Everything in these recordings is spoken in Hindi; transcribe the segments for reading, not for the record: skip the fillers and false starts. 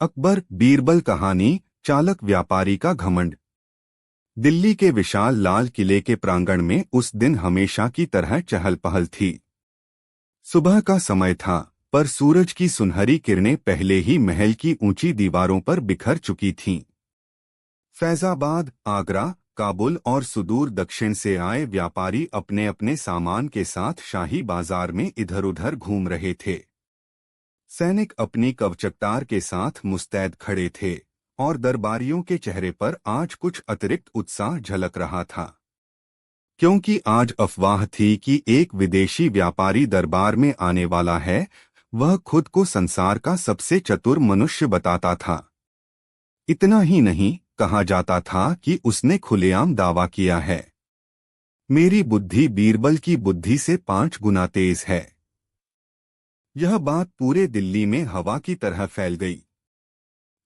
अकबर बीरबल कहानी। चालक व्यापारी का घमंड। दिल्ली के विशाल लाल किले के प्रांगण में उस दिन हमेशा की तरह चहल पहल थी। सुबह का समय था, पर सूरज की सुनहरी किरणें पहले ही महल की ऊंची दीवारों पर बिखर चुकी थीं। फैजाबाद, आगरा, काबुल और सुदूर दक्षिण से आए व्यापारी अपने अपने सामान के साथ शाही बाजार में इधर उधर घूम रहे थे। सैनिक अपनी कवचकतार के साथ मुस्तैद खड़े थे और दरबारियों के चेहरे पर आज कुछ अतिरिक्त उत्साह झलक रहा था, क्योंकि आज अफवाह थी कि एक विदेशी व्यापारी दरबार में आने वाला है। वह खुद को संसार का सबसे चतुर मनुष्य बताता था। इतना ही नहीं, कहा जाता था कि उसने खुलेआम दावा किया है, मेरी बुद्धि बीरबल की बुद्धि से 5 गुना तेज है। यह बात पूरे दिल्ली में हवा की तरह फैल गई।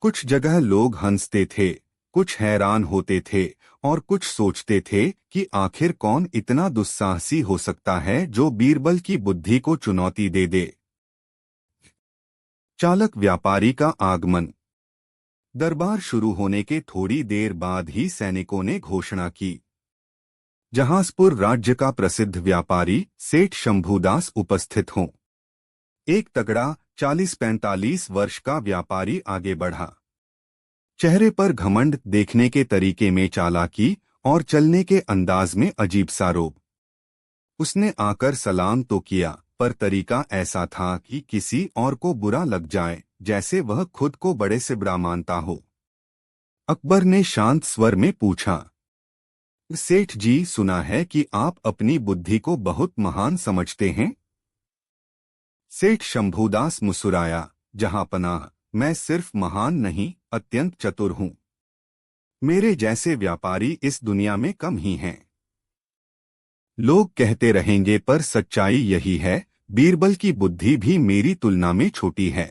कुछ जगह लोग हंसते थे, कुछ हैरान होते थे और कुछ सोचते थे कि आखिर कौन इतना दुस्साहसी हो सकता है जो बीरबल की बुद्धि को चुनौती दे दे। चालक व्यापारी का आगमन। दरबार शुरू होने के थोड़ी देर बाद ही सैनिकों ने घोषणा की, जहांजपुर राज्य का प्रसिद्ध व्यापारी सेठ शंभूदास उपस्थित हों। एक तगड़ा 40-45 वर्ष का व्यापारी आगे बढ़ा। चेहरे पर घमंड, देखने के तरीके में चालाकी और चलने के अंदाज में अजीब सा रोब। उसने आकर सलाम तो किया, पर तरीका ऐसा था कि किसी और को बुरा लग जाए, जैसे वह खुद को बड़े से बड़ा मानता हो। अकबर ने शांत स्वर में पूछा, सेठ जी, सुना है कि आप अपनी बुद्धि को बहुत महान समझते हैं। सेठ शंभूदास मुस्कुराया, जहांपनाह, मैं सिर्फ महान नहीं, अत्यंत चतुर हूं। मेरे जैसे व्यापारी इस दुनिया में कम ही हैं। लोग कहते रहेंगे, पर सच्चाई यही है, बीरबल की बुद्धि भी मेरी तुलना में छोटी है।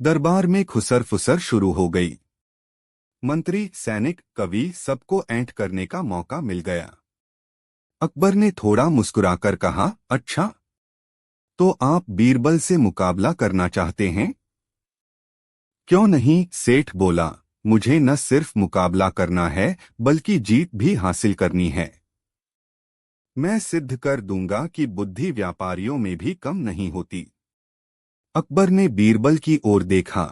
दरबार में खुसर फुसर शुरू हो गई। मंत्री, सैनिक, कवि, सबको ऐंठ करने का मौका मिल गया। अकबर ने थोड़ा मुस्कुराकर कहा, अच्छा, तो आप बीरबल से मुकाबला करना चाहते हैं? क्यों नहीं, सेठ बोला, मुझे न सिर्फ मुकाबला करना है, बल्कि जीत भी हासिल करनी है। मैं सिद्ध कर दूंगा कि बुद्धि व्यापारियों में भी कम नहीं होती। अकबर ने बीरबल की ओर देखा।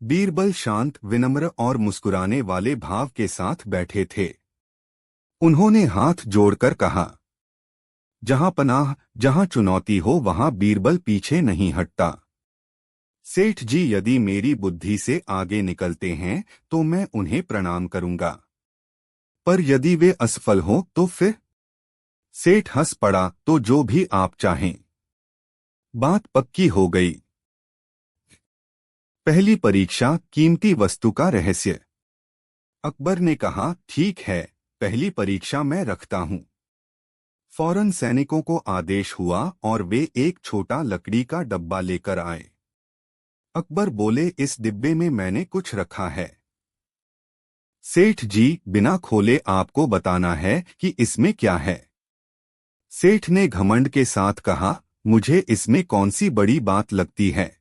बीरबल शांत, विनम्र और मुस्कुराने वाले भाव के साथ बैठे थे। उन्होंने हाथ जोड़कर कहा, जहां पनाह, जहां चुनौती हो वहां बीरबल पीछे नहीं हटता। सेठ जी, यदि मेरी बुद्धि से आगे निकलते हैं तो मैं उन्हें प्रणाम करूंगा, पर यदि वे असफल हों तो फिर? सेठ हंस पड़ा, तो जो भी आप चाहें। बात पक्की हो गई। पहली परीक्षा, कीमती वस्तु का रहस्य। अकबर ने कहा, ठीक है, पहली परीक्षा मैं रखता हूं। फौरन सैनिकों को आदेश हुआ और वे एक छोटा लकड़ी का डब्बा लेकर आए। अकबर बोले, इस डिब्बे में मैंने कुछ रखा है। सेठ जी, बिना खोले आपको बताना है कि इसमें क्या है। सेठ ने घमंड के साथ कहा, मुझे इसमें कौन सी बड़ी बात लगती है।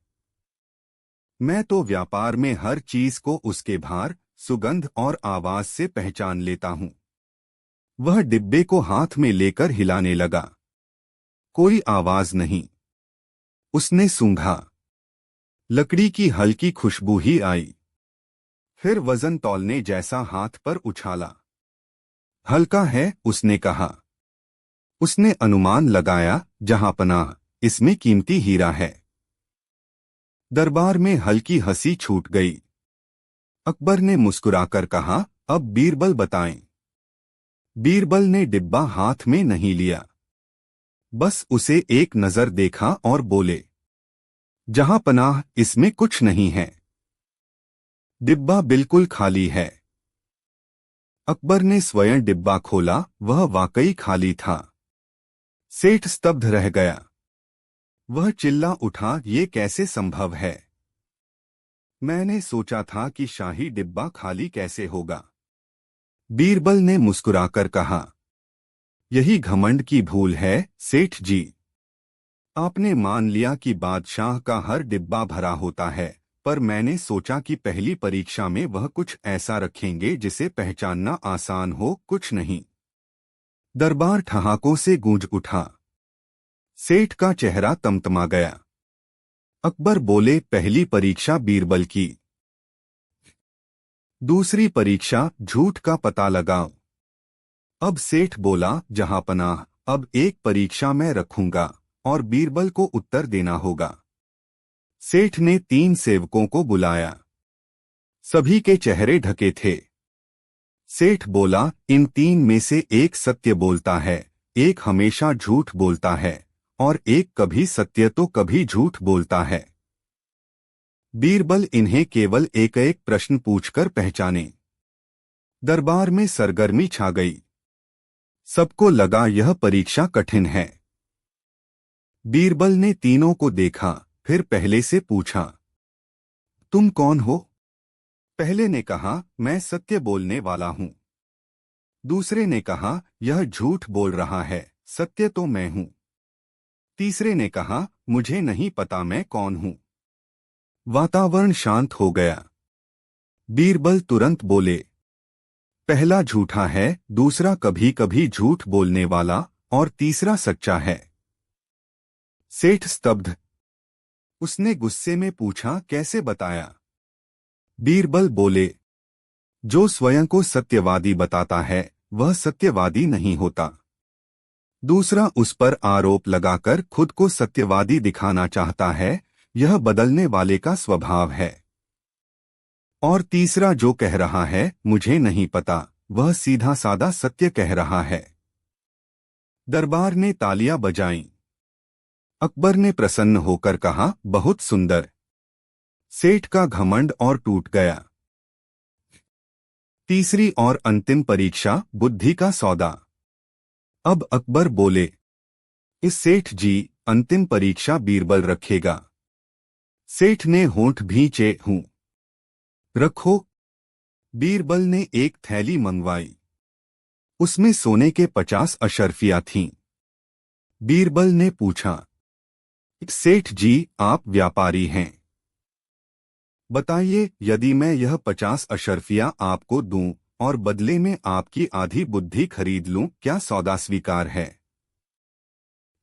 मैं तो व्यापार में हर चीज को उसके भार, सुगंध और आवाज से पहचान लेता हूं। वह डिब्बे को हाथ में लेकर हिलाने लगा। कोई आवाज नहीं। उसने सूंघा। लकड़ी की हल्की खुशबू ही आई। फिर वजन तौलने जैसा हाथ पर उछाला। हल्का है, उसने कहा। उसने अनुमान लगाया, जहांपनाह, इसमें कीमती हीरा है। दरबार में हल्की हंसी छूट गई। अकबर ने मुस्कुराकर कहा, अब बीरबल बताएं। बीरबल ने डिब्बा हाथ में नहीं लिया, बस उसे एक नजर देखा और बोले, जहांपनाह, इसमें कुछ नहीं है। डिब्बा बिल्कुल खाली है। अकबर ने स्वयं डिब्बा खोला, वह वाकई खाली था। सेठ स्तब्ध रह गया। वह चिल्ला उठा, ये कैसे संभव है? मैंने सोचा था कि शाही डिब्बा खाली कैसे होगा। बीरबल ने मुस्कुराकर कहा, यही घमंड की भूल है, सेठ जी। आपने मान लिया कि बादशाह का हर डिब्बा भरा होता है, पर मैंने सोचा कि पहली परीक्षा में वह कुछ ऐसा रखेंगे जिसे पहचानना आसान हो, कुछ नहीं। दरबार ठहाकों से गूंज उठा। सेठ का चेहरा तमतमा गया। अकबर बोले, पहली परीक्षा बीरबल की। दूसरी परीक्षा झूठ का पता लगाओ। अब सेठ बोला, जहांपनाह, अब एक परीक्षा मैं रखूंगा और बीरबल को उत्तर देना होगा। सेठ ने 3 सेवकों को बुलाया। सभी के चेहरे ढके थे। सेठ बोला, इन 3 में से एक सत्य बोलता है, एक हमेशा झूठ बोलता है और एक कभी सत्य तो कभी झूठ बोलता है। बीरबल इन्हें केवल एक एक प्रश्न पूछकर पहचाने। दरबार में सरगर्मी छा गई। सबको लगा यह परीक्षा कठिन है। बीरबल ने तीनों को देखा, फिर पहले से पूछा, तुम कौन हो? पहले ने कहा, मैं सत्य बोलने वाला हूं। दूसरे ने कहा, यह झूठ बोल रहा है, सत्य तो मैं हूं। तीसरे ने कहा, मुझे नहीं पता मैं कौन हूं। वातावरण शांत हो गया। बीरबल तुरंत बोले, पहला झूठा है, दूसरा कभी कभी झूठ बोलने वाला और तीसरा सच्चा है। सेठ स्तब्ध। उसने गुस्से में पूछा, कैसे बताया? बीरबल बोले, जो स्वयं को सत्यवादी बताता है वह सत्यवादी नहीं होता। दूसरा उस पर आरोप लगाकर खुद को सत्यवादी दिखाना चाहता है, यह बदलने वाले का स्वभाव है। और तीसरा जो कह रहा है मुझे नहीं पता, वह सीधा सादा सत्य कह रहा है। दरबार ने तालियां बजाईं। अकबर ने प्रसन्न होकर कहा, बहुत सुंदर। सेठ का घमंड और टूट गया। तीसरी और अंतिम परीक्षा, बुद्धि का सौदा। अब अकबर बोले, इस सेठ जी, अंतिम परीक्षा बीरबल रखेगा। सेठ ने होंठ भींचे, हूं। रखो। बीरबल ने एक थैली मंगवाई। उसमें सोने के 50 अशर्फियां थीं। बीरबल ने पूछा, सेठ जी, आप व्यापारी हैं, बताइए, यदि मैं यह 50 अशर्फियां आपको दूं और बदले में आपकी आधी बुद्धि खरीद लूं, क्या सौदा स्वीकार है?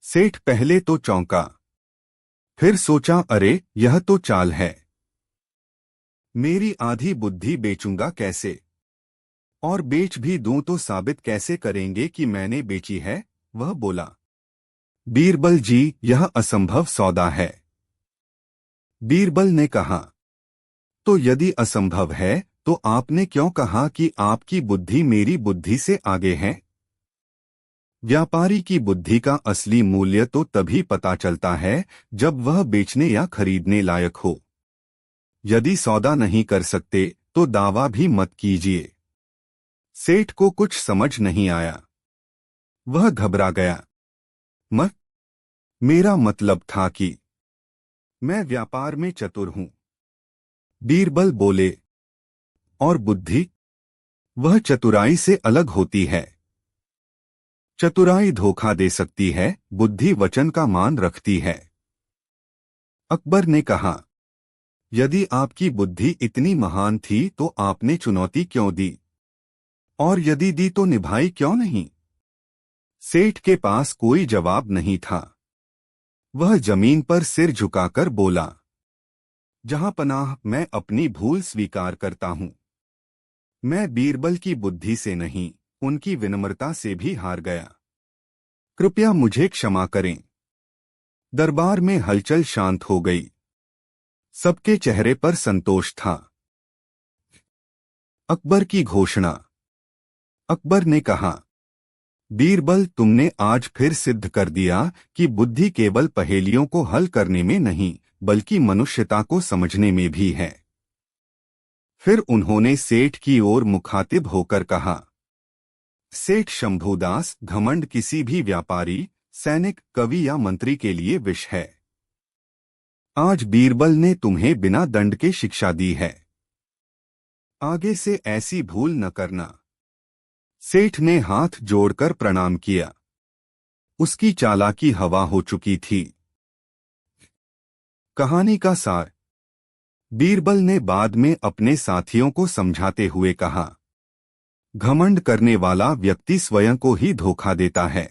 सेठ पहले तो चौंका, फिर सोचा, अरे यह तो चाल है। मेरी आधी बुद्धि बेचूंगा कैसे? और बेच भी दूं तो साबित कैसे करेंगे कि मैंने बेची है? वह बोला, बीरबल जी, यह असंभव सौदा है। बीरबल ने कहा, तो यदि असंभव है तो आपने क्यों कहा कि आपकी बुद्धि मेरी बुद्धि से आगे है? व्यापारी की बुद्धि का असली मूल्य तो तभी पता चलता है जब वह बेचने या खरीदने लायक हो। यदि सौदा नहीं कर सकते तो दावा भी मत कीजिए। सेठ को कुछ समझ नहीं आया। वह घबरा गया। मेरा मतलब था कि मैं व्यापार में चतुर हूं। बीरबल बोले, और बुद्धि? वह चतुराई से अलग होती है। चतुराई धोखा दे सकती है, बुद्धि वचन का मान रखती है। अकबर ने कहा, यदि आपकी बुद्धि इतनी महान थी तो आपने चुनौती क्यों दी? और यदि दी तो निभाई क्यों नहीं? सेठ के पास कोई जवाब नहीं था। वह जमीन पर सिर झुकाकर बोला, जहांपनाह, मैं अपनी भूल स्वीकार करता हूं। मैं बीरबल की बुद्धि से नहीं, उनकी विनम्रता से भी हार गया। कृपया मुझे क्षमा करें। दरबार में हलचल शांत हो गई। सबके चेहरे पर संतोष था। अकबर की घोषणा। अकबर ने कहा, बीरबल, तुमने आज फिर सिद्ध कर दिया कि बुद्धि केवल पहेलियों को हल करने में नहीं बल्कि मनुष्यता को समझने में भी है। फिर उन्होंने सेठ की ओर मुखातिब होकर कहा, सेठ शंभूदास, घमंड किसी भी व्यापारी, सैनिक, कवि या मंत्री के लिए विष है। आज बीरबल ने तुम्हें बिना दंड के शिक्षा दी है। आगे से ऐसी भूल न करना। सेठ ने हाथ जोड़कर प्रणाम किया। उसकी चालाकी हवा हो चुकी थी। कहानी का सार। बीरबल ने बाद में अपने साथियों को समझाते हुए कहा, घमंड करने वाला व्यक्ति स्वयं को ही धोखा देता है।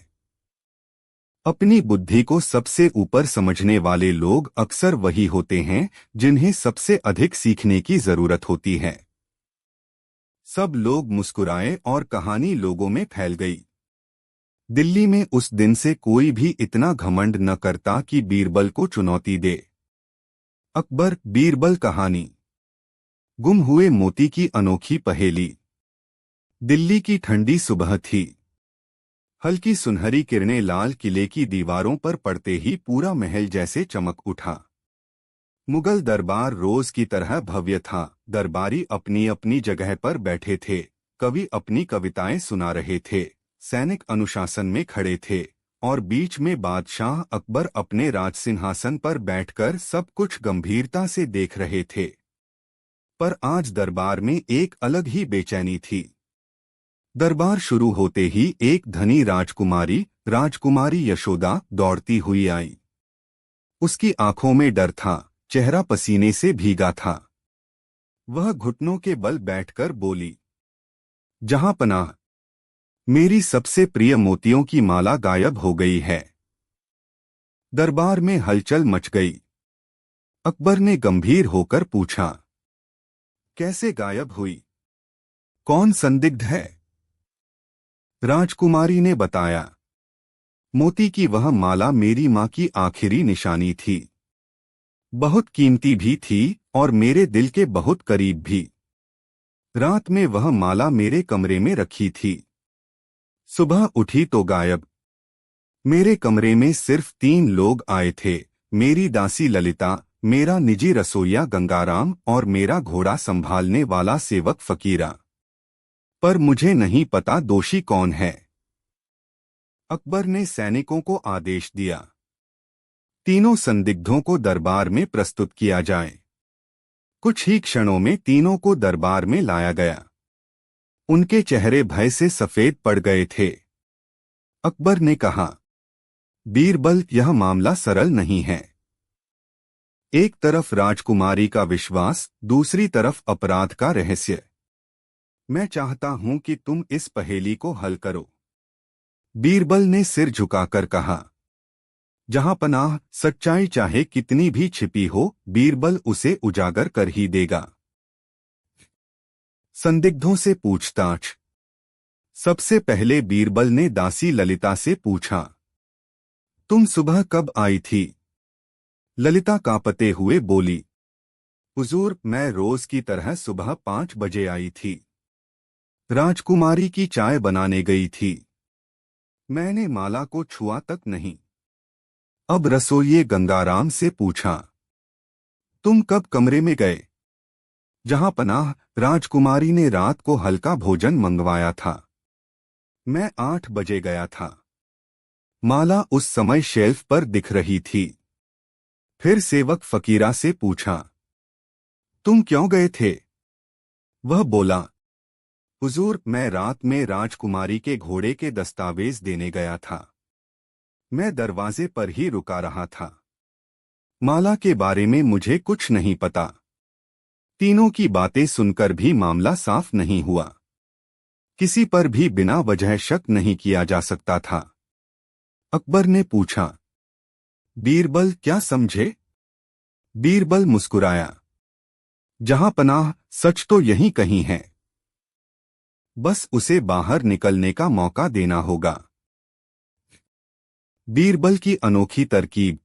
अपनी बुद्धि को सबसे ऊपर समझने वाले लोग अक्सर वही होते हैं जिन्हें सबसे अधिक सीखने की जरूरत होती है। सब लोग मुस्कुराए और कहानी लोगों में फैल गई। दिल्ली में उस दिन से कोई भी इतना घमंड न करता कि बीरबल को चुनौती दे। अकबर बीरबल कहानी। गुम हुए मोती की अनोखी पहेली। दिल्ली की ठंडी सुबह थी। हल्की सुनहरी किरणें लाल किले की दीवारों पर पड़ते ही पूरा महल जैसे चमक उठा। मुगल दरबार रोज की तरह भव्य था। दरबारी अपनी अपनी जगह पर बैठे थे। कवि अपनी कविताएं सुना रहे थे। सैनिक अनुशासन में खड़े थे और बीच में बादशाह अकबर अपने राजसिंहासन पर बैठकर सब कुछ गंभीरता से देख रहे थे। पर आज दरबार में एक अलग ही बेचैनी थी। दरबार शुरू होते ही एक धनी राजकुमारी यशोदा दौड़ती हुई आई। उसकी आंखों में डर था, चेहरा पसीने से भीगा था। वह घुटनों के बल बैठकर बोली, जहांपनाह, मेरी सबसे प्रिय मोतियों की माला गायब हो गई है। दरबार में हलचल मच गई। अकबर ने गंभीर होकर पूछा, कैसे गायब हुई? कौन संदिग्ध है? राजकुमारी ने बताया, मोती की वह माला मेरी मां की आखिरी निशानी थी। बहुत कीमती भी थी और मेरे दिल के बहुत करीब भी। रात में वह माला मेरे कमरे में रखी थी। सुबह उठी तो गायब। मेरे कमरे में सिर्फ 3 लोग आए थे, मेरी दासी ललिता, मेरा निजी रसोइया गंगाराम और मेरा घोड़ा संभालने वाला सेवक फकीरा। पर मुझे नहीं पता दोषी कौन है। अकबर ने सैनिकों को आदेश दिया, तीनों संदिग्धों को दरबार में प्रस्तुत किया जाए। कुछ ही क्षणों में तीनों को दरबार में लाया गया। उनके चेहरे भय से सफेद पड़ गए थे। अकबर ने कहा, बीरबल, यह मामला सरल नहीं है। एक तरफ राजकुमारी का विश्वास, दूसरी तरफ अपराध का रहस्य। मैं चाहता हूं कि तुम इस पहेली को हल करो। बीरबल ने सिर झुकाकर कहा, जहांपनाह, सच्चाई चाहे कितनी भी छिपी हो, बीरबल उसे उजागर कर ही देगा। संदिग्धों से पूछताछ। सबसे पहले बीरबल ने दासी ललिता से पूछा, तुम सुबह कब आई थी? ललिता कांपते हुए बोली, हुजूर, मैं रोज की तरह सुबह 5 बजे आई थी। राजकुमारी की चाय बनाने गई थी। मैंने माला को छुआ तक नहीं। अब रसोइये गंगाराम से पूछा, तुम कब कमरे में गए? जहांपनाह, राजकुमारी ने रात को हल्का भोजन मंगवाया था। मैं 8 बजे गया था। माला उस समय शेल्फ पर दिख रही थी। फिर सेवक फकीरा से पूछा, तुम क्यों गए थे? वह बोला, हुजूर, मैं रात में राजकुमारी के घोड़े के दस्तावेज देने गया था। मैं दरवाजे पर ही रुका रहा था। माला के बारे में मुझे कुछ नहीं पता। तीनों की बातें सुनकर भी मामला साफ नहीं हुआ। किसी पर भी बिना वजह शक नहीं किया जा सकता था। अकबर ने पूछा, बीरबल, क्या समझे? बीरबल मुस्कुराया, जहांपनाह, सच तो यही कहीं है। बस उसे बाहर निकलने का मौका देना होगा। बीरबल की अनोखी तरकीब।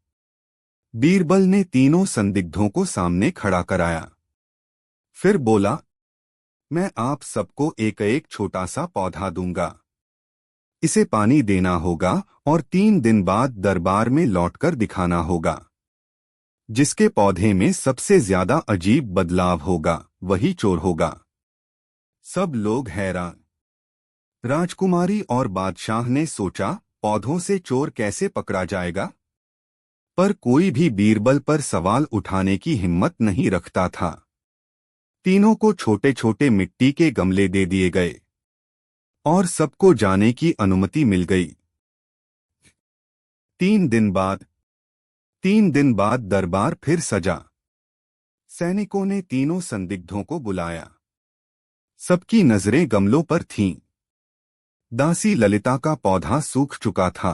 बीरबल ने तीनों संदिग्धों को सामने खड़ा कराया। फिर बोला, मैं आप सबको एक एक छोटा सा पौधा दूंगा। इसे पानी देना होगा और 3 दिन बाद दरबार में लौटकर दिखाना होगा। जिसके पौधे में सबसे ज्यादा अजीब बदलाव होगा, वही चोर होगा। सब लोग हैरान। राजकुमारी और बादशाह ने सोचा, पौधों से चोर कैसे पकड़ा जाएगा? पर कोई भी बीरबल पर सवाल उठाने की हिम्मत नहीं रखता था। तीनों को छोटे छोटे मिट्टी के गमले दे दिए गए और सबको जाने की अनुमति मिल गई। 3 दिन बाद दरबार फिर सजा। सैनिकों ने तीनों संदिग्धों को बुलाया। सबकी नजरें गमलों पर थीं। दासी ललिता का पौधा सूख चुका था।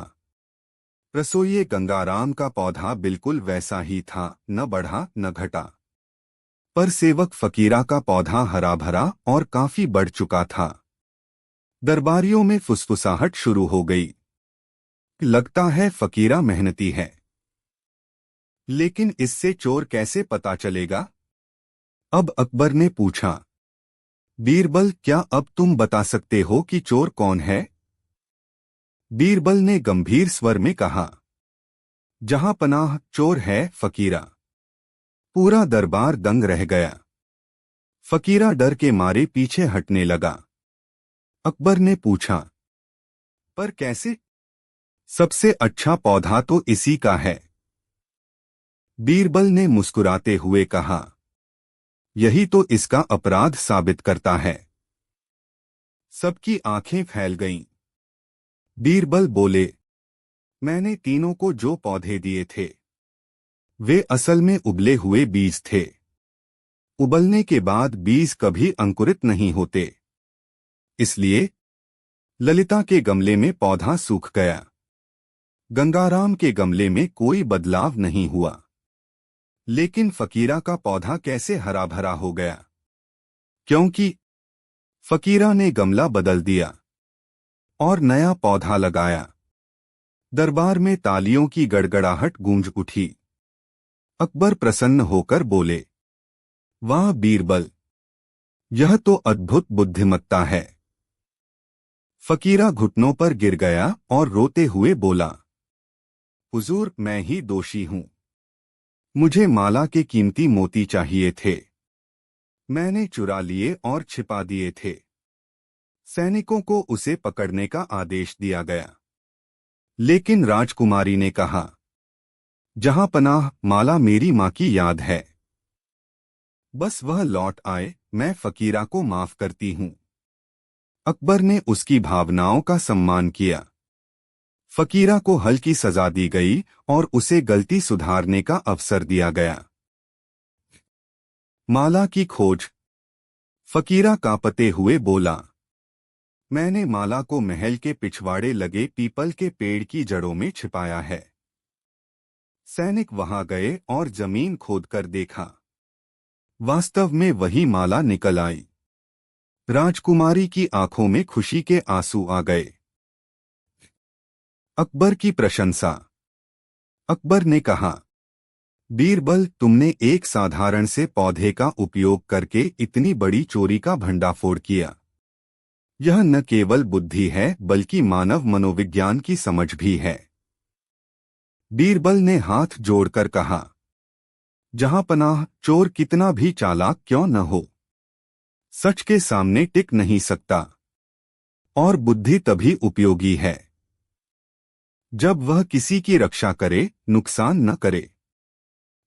रसोइये गंगाराम का पौधा बिल्कुल वैसा ही था, न बढ़ा न घटा। पर सेवक फकीरा का पौधा हरा भरा और काफी बढ़ चुका था। दरबारियों में फुसफुसाहट शुरू हो गई। लगता है फकीरा मेहनती है, लेकिन इससे चोर कैसे पता चलेगा? अब अकबर ने पूछा, बीरबल, क्या अब तुम बता सकते हो कि चोर कौन है? बीरबल ने गंभीर स्वर में कहा, जहां पनाह, चोर है फकीरा। पूरा दरबार दंग रह गया। फकीरा डर के मारे पीछे हटने लगा। अकबर ने पूछा, पर कैसे? सबसे अच्छा पौधा तो इसी का है। बीरबल ने मुस्कुराते हुए कहा, यही तो इसका अपराध साबित करता है। सबकी आंखें फैल गईं। बीरबल बोले, मैंने तीनों को जो पौधे दिए थे वे असल में उबले हुए बीज थे। उबलने के बाद बीज कभी अंकुरित नहीं होते। इसलिए ललिता के गमले में पौधा सूख गया। गंगाराम के गमले में कोई बदलाव नहीं हुआ। लेकिन फकीरा का पौधा कैसे हरा भरा हो गया? क्योंकि फकीरा ने गमला बदल दिया और नया पौधा लगाया। दरबार में तालियों की गड़गड़ाहट गूंज उठी। अकबर प्रसन्न होकर बोले, वाह बीरबल, यह तो अद्भुत बुद्धिमत्ता है। फकीरा घुटनों पर गिर गया और रोते हुए बोला, हुजूर, मैं ही दोषी हूं। मुझे माला के कीमती मोती चाहिए थे। मैंने चुरा लिए और छिपा दिए थे। सैनिकों को उसे पकड़ने का आदेश दिया गया। लेकिन राजकुमारी ने कहा, जहां पनाह, माला मेरी मां की याद है। बस वह लौट आए, मैं फकीरा को माफ करती हूं। अकबर ने उसकी भावनाओं का सम्मान किया। फकीरा को हल्की सजा दी गई और उसे गलती सुधारने का अवसर दिया गया। माला की खोज। फकीरा कांपते हुए बोला, मैंने माला को महल के पिछवाड़े लगे पीपल के पेड़ की जड़ों में छिपाया है। सैनिक वहां गए और जमीन खोदकर देखा। वास्तव में वही माला निकल आई। राजकुमारी की आंखों में खुशी के आंसू आ गए। अकबर की प्रशंसा। अकबर ने कहा, बीरबल, तुमने एक साधारण से पौधे का उपयोग करके इतनी बड़ी चोरी का भंडाफोड़ किया। यह न केवल बुद्धि है बल्कि मानव मनोविज्ञान की समझ भी है। बीरबल ने हाथ जोड़कर कहा, जहां पनाह, चोर कितना भी चालाक क्यों न हो, सच के सामने टिक नहीं सकता। और बुद्धि तभी उपयोगी है जब वह किसी की रक्षा करे, नुकसान न करे।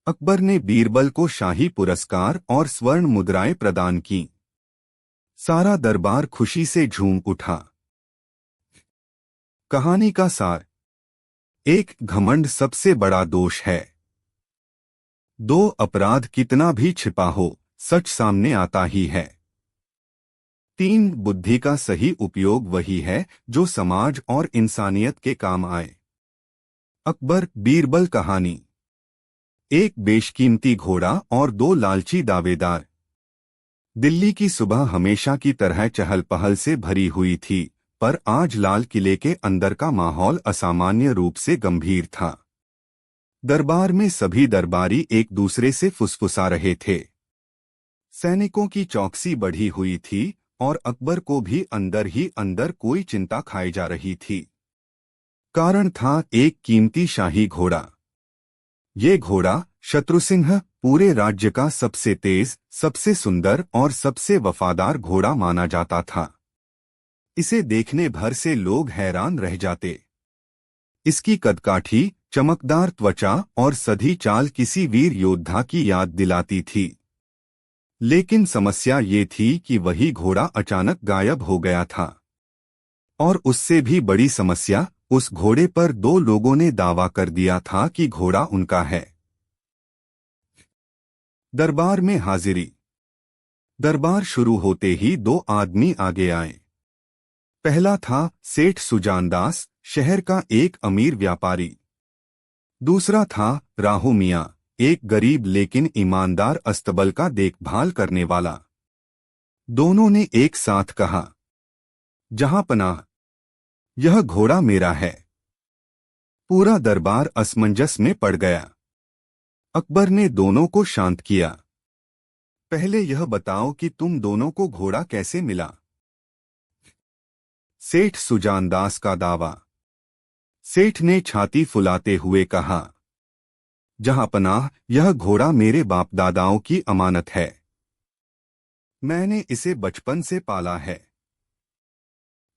अकबर ने बीरबल को शाही पुरस्कार और स्वर्ण मुद्राएं प्रदान की। सारा दरबार खुशी से झूम उठा। कहानी का सार। एक, घमंड सबसे बड़ा दोष है। 2, अपराध कितना भी छिपा हो, सच सामने आता ही है। 3, बुद्धि का सही उपयोग वही है जो समाज और इंसानियत के काम आए। अकबर बीरबल कहानी। एक बेशकीमती घोड़ा और 2 लालची दावेदार। दिल्ली की सुबह हमेशा की तरह चहल पहल से भरी हुई थी, पर आज लाल किले के अंदर का माहौल असामान्य रूप से गंभीर था। दरबार में सभी दरबारी एक दूसरे से फुसफुसा रहे थे। सैनिकों की चौकसी बढ़ी हुई थी और अकबर को भी अंदर ही अंदर कोई चिंता खाई जा रही थी। कारण था एक कीमती शाही घोड़ा। ये घोड़ा शत्रुसिंह पूरे राज्य का सबसे तेज, सबसे सुंदर और सबसे वफादार घोड़ा माना जाता था। इसे देखने भर से लोग हैरान रह जाते। इसकी कदकाठी, चमकदार त्वचा और सधी चाल किसी वीर योद्धा की याद दिलाती थी। लेकिन समस्या ये थी कि वही घोड़ा अचानक गायब हो गया था। और उससे भी बड़ी समस्या, उस घोड़े पर 2 लोगों ने दावा कर दिया था कि घोड़ा उनका है। दरबार में हाजिरी। दरबार शुरू होते ही दो आदमी आगे आए। पहला था सेठ सुजानदास, शहर का एक अमीर व्यापारी। दूसरा था राहू मियाँ, एक गरीब लेकिन ईमानदार अस्तबल का देखभाल करने वाला। दोनों ने एक साथ कहा, जहां पनाह, यह घोड़ा मेरा है। पूरा दरबार असमंजस में पड़ गया। अकबर ने दोनों को शांत किया। पहले यह बताओ कि तुम दोनों को घोड़ा कैसे मिला? सेठ सुजानदास का दावा। सेठ ने छाती फुलाते हुए कहा, जहां पनाह, यह घोड़ा मेरे बाप दादाओं की अमानत है। मैंने इसे बचपन से पाला है।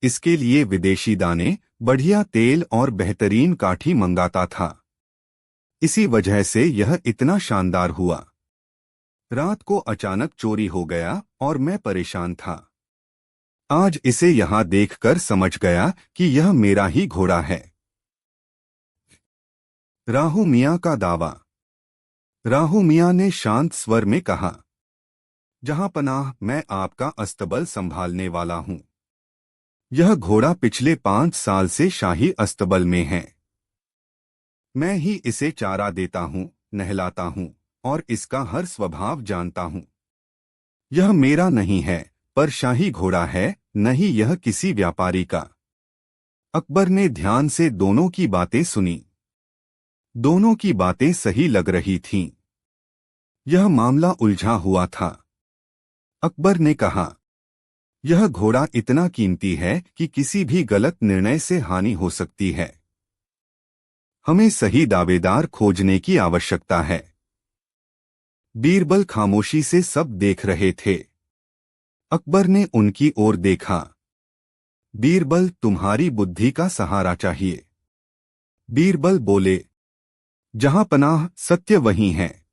इसके लिए विदेशी दाने, बढ़िया तेल और बेहतरीन काठी मंगाता था। इसी वजह से यह इतना शानदार हुआ। रात को अचानक चोरी हो गया और मैं परेशान था। आज इसे यहां देखकर समझ गया कि यह मेरा ही घोड़ा है। राहू मियाँ का दावा। राहू मियाँ ने शांत स्वर में कहा, जहां पनाह, मैं आपका अस्तबल संभालने वाला हूं। यह घोड़ा पिछले 5 साल से शाही अस्तबल में है। मैं ही इसे चारा देता हूं, नहलाता हूं और इसका हर स्वभाव जानता हूं। यह मेरा नहीं है, पर शाही घोड़ा है, नहीं यह किसी व्यापारी का। अकबर ने ध्यान से दोनों की बातें सुनी। दोनों की बातें सही लग रही थीं। यह मामला उलझा हुआ था। अकबर ने कहा, यह घोड़ा इतना कीमती है कि किसी भी गलत निर्णय से हानि हो सकती है। हमें सही दावेदार खोजने की आवश्यकता है। बीरबल खामोशी से सब देख रहे थे। अकबर ने उनकी ओर देखा। बीरबल, तुम्हारी बुद्धि का सहारा चाहिए। बीरबल बोले, जहां पनाह, सत्य वहीं है।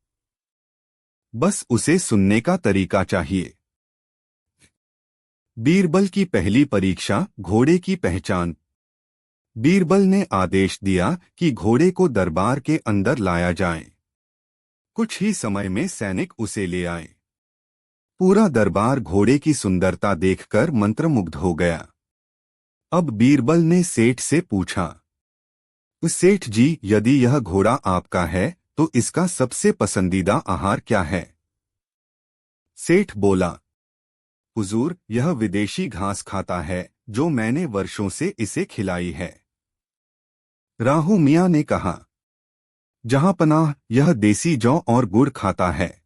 बस उसे सुनने का तरीका चाहिए। बीरबल की पहली परीक्षा, घोड़े की पहचान। बीरबल ने आदेश दिया कि घोड़े को दरबार के अंदर लाया जाए। कुछ ही समय में सैनिक उसे ले आए। पूरा दरबार घोड़े की सुंदरता देखकर मंत्रमुग्ध हो गया। अब बीरबल ने सेठ से पूछा, सेठ जी, यदि यह घोड़ा आपका है तो इसका सबसे पसंदीदा आहार क्या है? सेठ बोला, हुजूर, यह विदेशी घास खाता है जो मैंने वर्षों से इसे खिलाई है। राहू मियाँ ने कहा, जहां पनाह, यह देसी जौ और गुड़ खाता है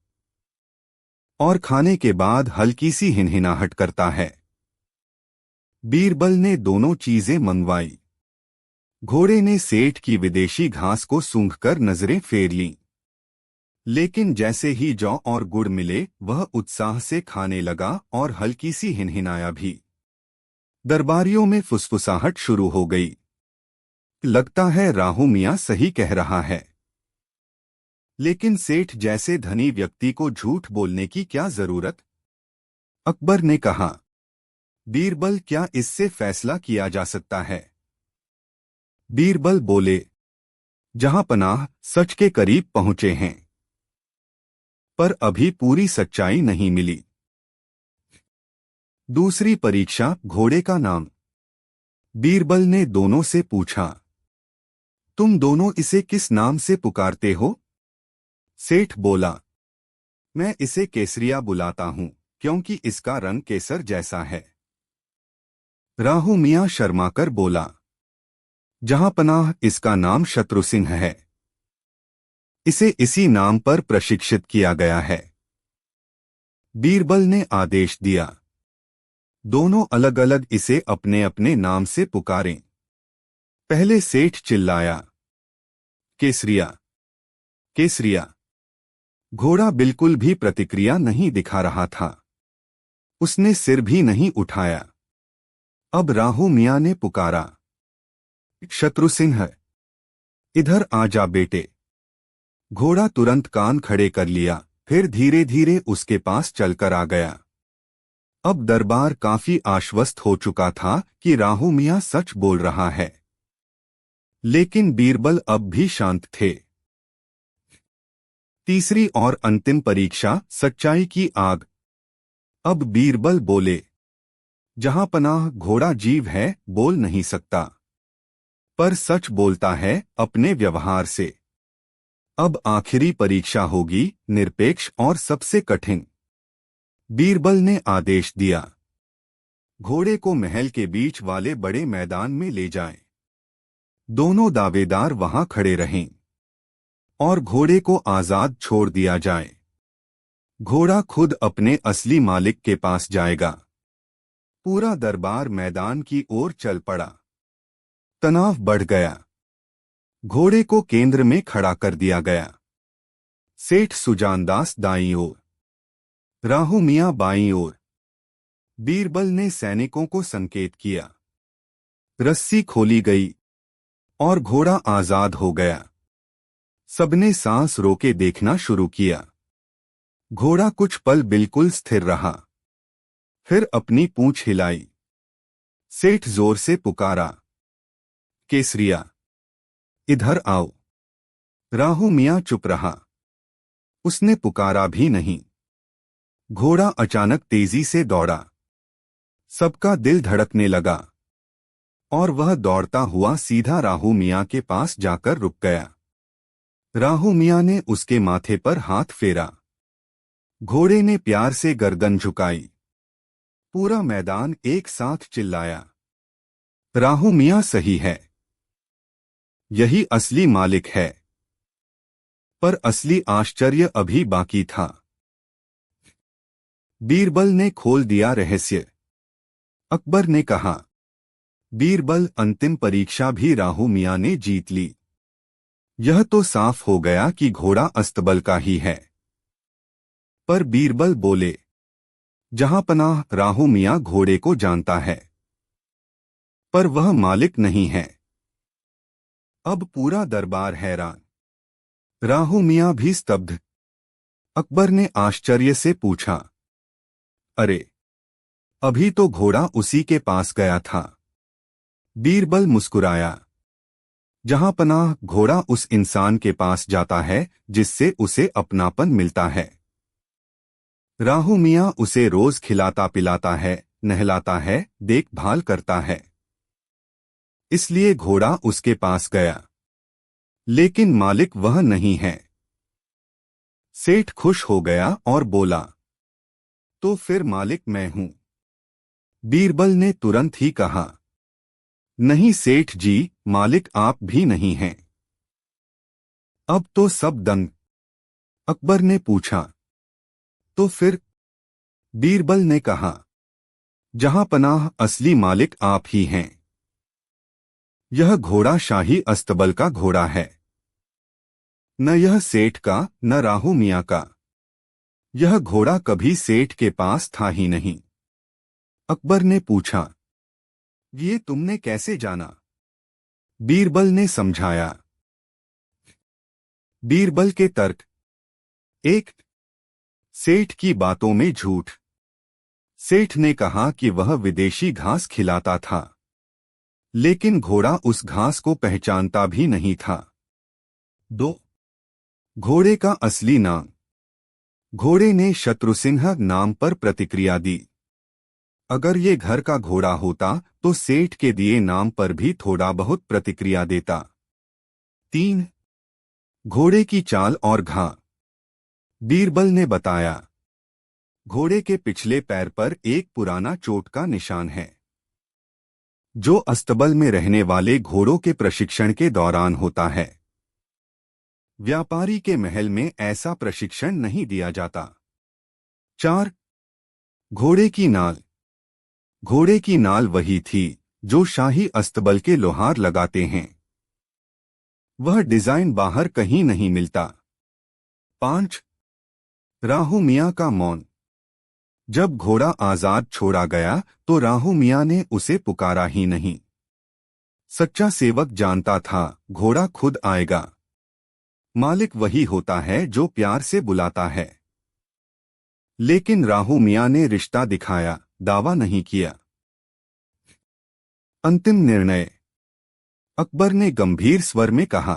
और खाने के बाद हल्की सी हिनहिनाहट करता है। बीरबल ने दोनों चीजें मंगवाई। घोड़े ने सेठ की विदेशी घास को सूंघकर नजरें फेर लीं। लेकिन जैसे ही जौ और गुड़ मिले, वह उत्साह से खाने लगा और हल्की सी हिनहिनाया भी। दरबारियों में फुसफुसाहट शुरू हो गई। लगता है राहू मियाँ सही कह रहा है। लेकिन सेठ जैसे धनी व्यक्ति को झूठ बोलने की क्या जरूरत? अकबर ने कहा, बीरबल, क्या इससे फैसला किया जा सकता है? बीरबल बोले, जहां पनाह, सच के करीब पहुंचे हैं, पर अभी पूरी सच्चाई नहीं मिली। दूसरी परीक्षा, घोड़े का नाम। बीरबल ने दोनों से पूछा, तुम दोनों इसे किस नाम से पुकारते हो? सेठ बोला, मैं इसे केसरिया बुलाता हूं क्योंकि इसका रंग केसर जैसा है। राहू मियाँ शर्माकर बोला, जहां पनाह, इसका नाम शत्रुसिंह है। इसे इसी नाम पर प्रशिक्षित किया गया है। बीरबल ने आदेश दिया, दोनों अलग अलग इसे अपने अपने नाम से पुकारें। पहले सेठ चिल्लाया, केसरिया, केसरिया। घोड़ा बिल्कुल भी प्रतिक्रिया नहीं दिखा रहा था। उसने सिर भी नहीं उठाया। अब राहू मियाँ ने पुकारा, शत्रुसिंह, इधर आ जा बेटे। घोड़ा तुरंत कान खड़े कर लिया, फिर धीरे धीरे उसके पास चलकर आ गया। अब दरबार काफी आश्वस्त हो चुका था कि राहू मियाँ सच बोल रहा है। लेकिन बीरबल अब भी शांत थे। तीसरी और अंतिम परीक्षा, सच्चाई की आग। अब बीरबल बोले, जहां पनाह घोड़ा जीव है, बोल नहीं सकता, पर सच बोलता है अपने व्यवहार से। अब आखिरी परीक्षा होगी, निरपेक्ष और सबसे कठिन। बीरबल ने आदेश दिया, घोड़े को महल के बीच वाले बड़े मैदान में ले जाएं। दोनों दावेदार वहां खड़े रहें और घोड़े को आजाद छोड़ दिया जाए। घोड़ा खुद अपने असली मालिक के पास जाएगा। पूरा दरबार मैदान की ओर चल पड़ा। तनाव बढ़ गया। घोड़े को केंद्र में खड़ा कर दिया गया। सेठ सुजानदास दाईं ओर, राहू मियां बाईं ओर। बीरबल ने सैनिकों को संकेत किया। रस्सी खोली गई और घोड़ा आजाद हो गया। सबने सांस रोके देखना शुरू किया। घोड़ा कुछ पल बिल्कुल स्थिर रहा, फिर अपनी पूंछ हिलाई। सेठ जोर से पुकारा, केसरिया, इधर आओ। राहू मियां चुप रहा। उसने पुकारा भी नहीं। घोड़ा अचानक तेजी से दौड़ा। सबका दिल धड़कने लगा और वह दौड़ता हुआ सीधा राहू मियां के पास जाकर रुक गया। राहू मियां ने उसके माथे पर हाथ फेरा। घोड़े ने प्यार से गर्दन झुकाई। पूरा मैदान एक साथ चिल्लाया, राहू मियां सही है, यही असली मालिक है। पर असली आश्चर्य अभी बाकी था। बीरबल ने खोल दिया रहस्य। अकबर ने कहा, बीरबल, अंतिम परीक्षा भी राहू मियां ने जीत ली। यह तो साफ हो गया कि घोड़ा अस्तबल का ही है। पर बीरबल बोले, जहां पनाह राहू मियां घोड़े को जानता है, पर वह मालिक नहीं है। अब पूरा दरबार हैरान। राहू मियां भी स्तब्ध। अकबर ने आश्चर्य से पूछा, अरे, अभी तो घोड़ा उसी के पास गया था। बीरबल मुस्कुराया, जहां पनाह घोड़ा उस इंसान के पास जाता है जिससे उसे अपनापन मिलता है। राहू मियां उसे रोज खिलाता पिलाता है, नहलाता है, देखभाल करता है। इसलिए घोड़ा उसके पास गया, लेकिन मालिक वह नहीं है। सेठ खुश हो गया और बोला, तो फिर मालिक मैं हूं। बीरबल ने तुरंत ही कहा, नहीं सेठ जी, मालिक आप भी नहीं हैं। अब तो सब दंग। अकबर ने पूछा, तो फिर? बीरबल ने कहा, जहां पनाह असली मालिक आप ही हैं। यह घोड़ा शाही अस्तबल का घोड़ा है, न यह सेठ का, न राहू मियां का। यह घोड़ा कभी सेठ के पास था ही नहीं। अकबर ने पूछा, ये तुमने कैसे जाना? बीरबल ने समझाया। बीरबल के तर्क। एक, सेठ की बातों में झूठ। सेठ ने कहा कि वह विदेशी घास खिलाता था, लेकिन घोड़ा उस घास को पहचानता भी नहीं था। 2, घोड़े का असली नाम। घोड़े ने शत्रुसिंह नाम पर प्रतिक्रिया दी। अगर ये घर का घोड़ा होता तो सेठ के दिए नाम पर भी थोड़ा बहुत प्रतिक्रिया देता। 3, घोड़े की चाल और घाव। बीरबल ने बताया, घोड़े के पिछले पैर पर एक पुराना चोट का निशान है, जो अस्तबल में रहने वाले घोड़ों के प्रशिक्षण के दौरान होता है। व्यापारी के महल में ऐसा प्रशिक्षण नहीं दिया जाता। 4, घोड़े की नाल। घोड़े की नाल वही थी जो शाही अस्तबल के लोहार लगाते हैं। वह डिजाइन बाहर कहीं नहीं मिलता। 5, राहू मियां का मौन। जब घोड़ा आजाद छोड़ा गया तो राहू मियां ने उसे पुकारा ही नहीं। सच्चा सेवक जानता था घोड़ा खुद आएगा। मालिक वही होता है जो प्यार से बुलाता है। लेकिन राहू मियां ने रिश्ता दिखाया, दावा नहीं किया। अंतिम निर्णय। अकबर ने गंभीर स्वर में कहा,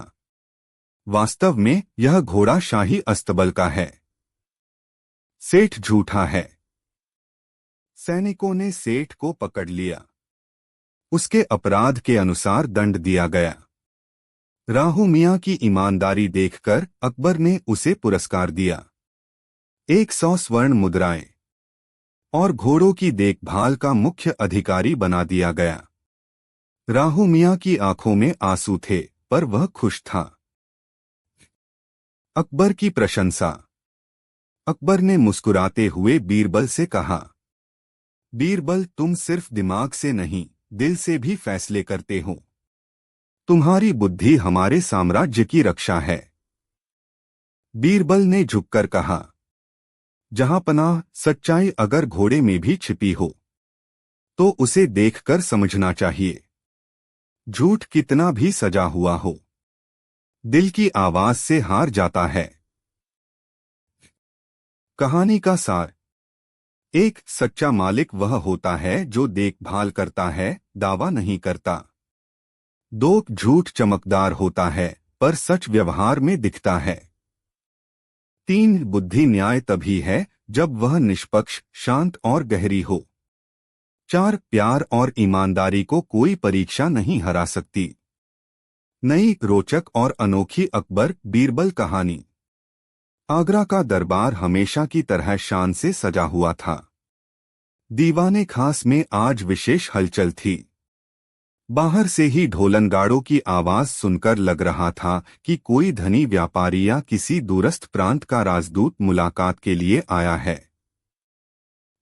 वास्तव में यह घोड़ा शाही अस्तबल का है। सेठ झूठा है। सैनिकों ने सेठ को पकड़ लिया। उसके अपराध के अनुसार दंड दिया गया। राहू मियां की ईमानदारी देखकर अकबर ने उसे पुरस्कार दिया। 100 स्वर्ण मुद्राएं और घोड़ों की देखभाल का मुख्य अधिकारी बना दिया गया। राहू मियां की आंखों में आंसू थे, पर वह खुश था। अकबर की प्रशंसा। अकबर ने मुस्कुराते हुए बीरबल से कहा, बीरबल, तुम सिर्फ दिमाग से नहीं, दिल से भी फैसले करते हो। तुम्हारी बुद्धि हमारे साम्राज्य की रक्षा है। बीरबल ने झुककर कहा, जहांपनाह, सच्चाई अगर घोड़े में भी छिपी हो तो उसे देखकर समझना चाहिए। झूठ कितना भी सजा हुआ हो, दिल की आवाज से हार जाता है। कहानी का सार। एक सच्चा मालिक वह होता है जो देखभाल करता है, दावा नहीं करता। 2 झूठ चमकदार होता है, पर सच व्यवहार में दिखता है। 3 बुद्धि न्याय तभी है जब वह निष्पक्ष, शांत और गहरी हो। 4 प्यार और ईमानदारी को कोई परीक्षा नहीं हरा सकती। नई, रोचक और अनोखी अकबर बीरबल कहानी। आगरा का दरबार हमेशा की तरह शान से सजा हुआ था। दीवाने खास में आज विशेष हलचल थी। बाहर से ही ढोलनगाड़ों की आवाज सुनकर लग रहा था कि कोई धनी व्यापारी या किसी दूरस्थ प्रांत का राजदूत मुलाकात के लिए आया है।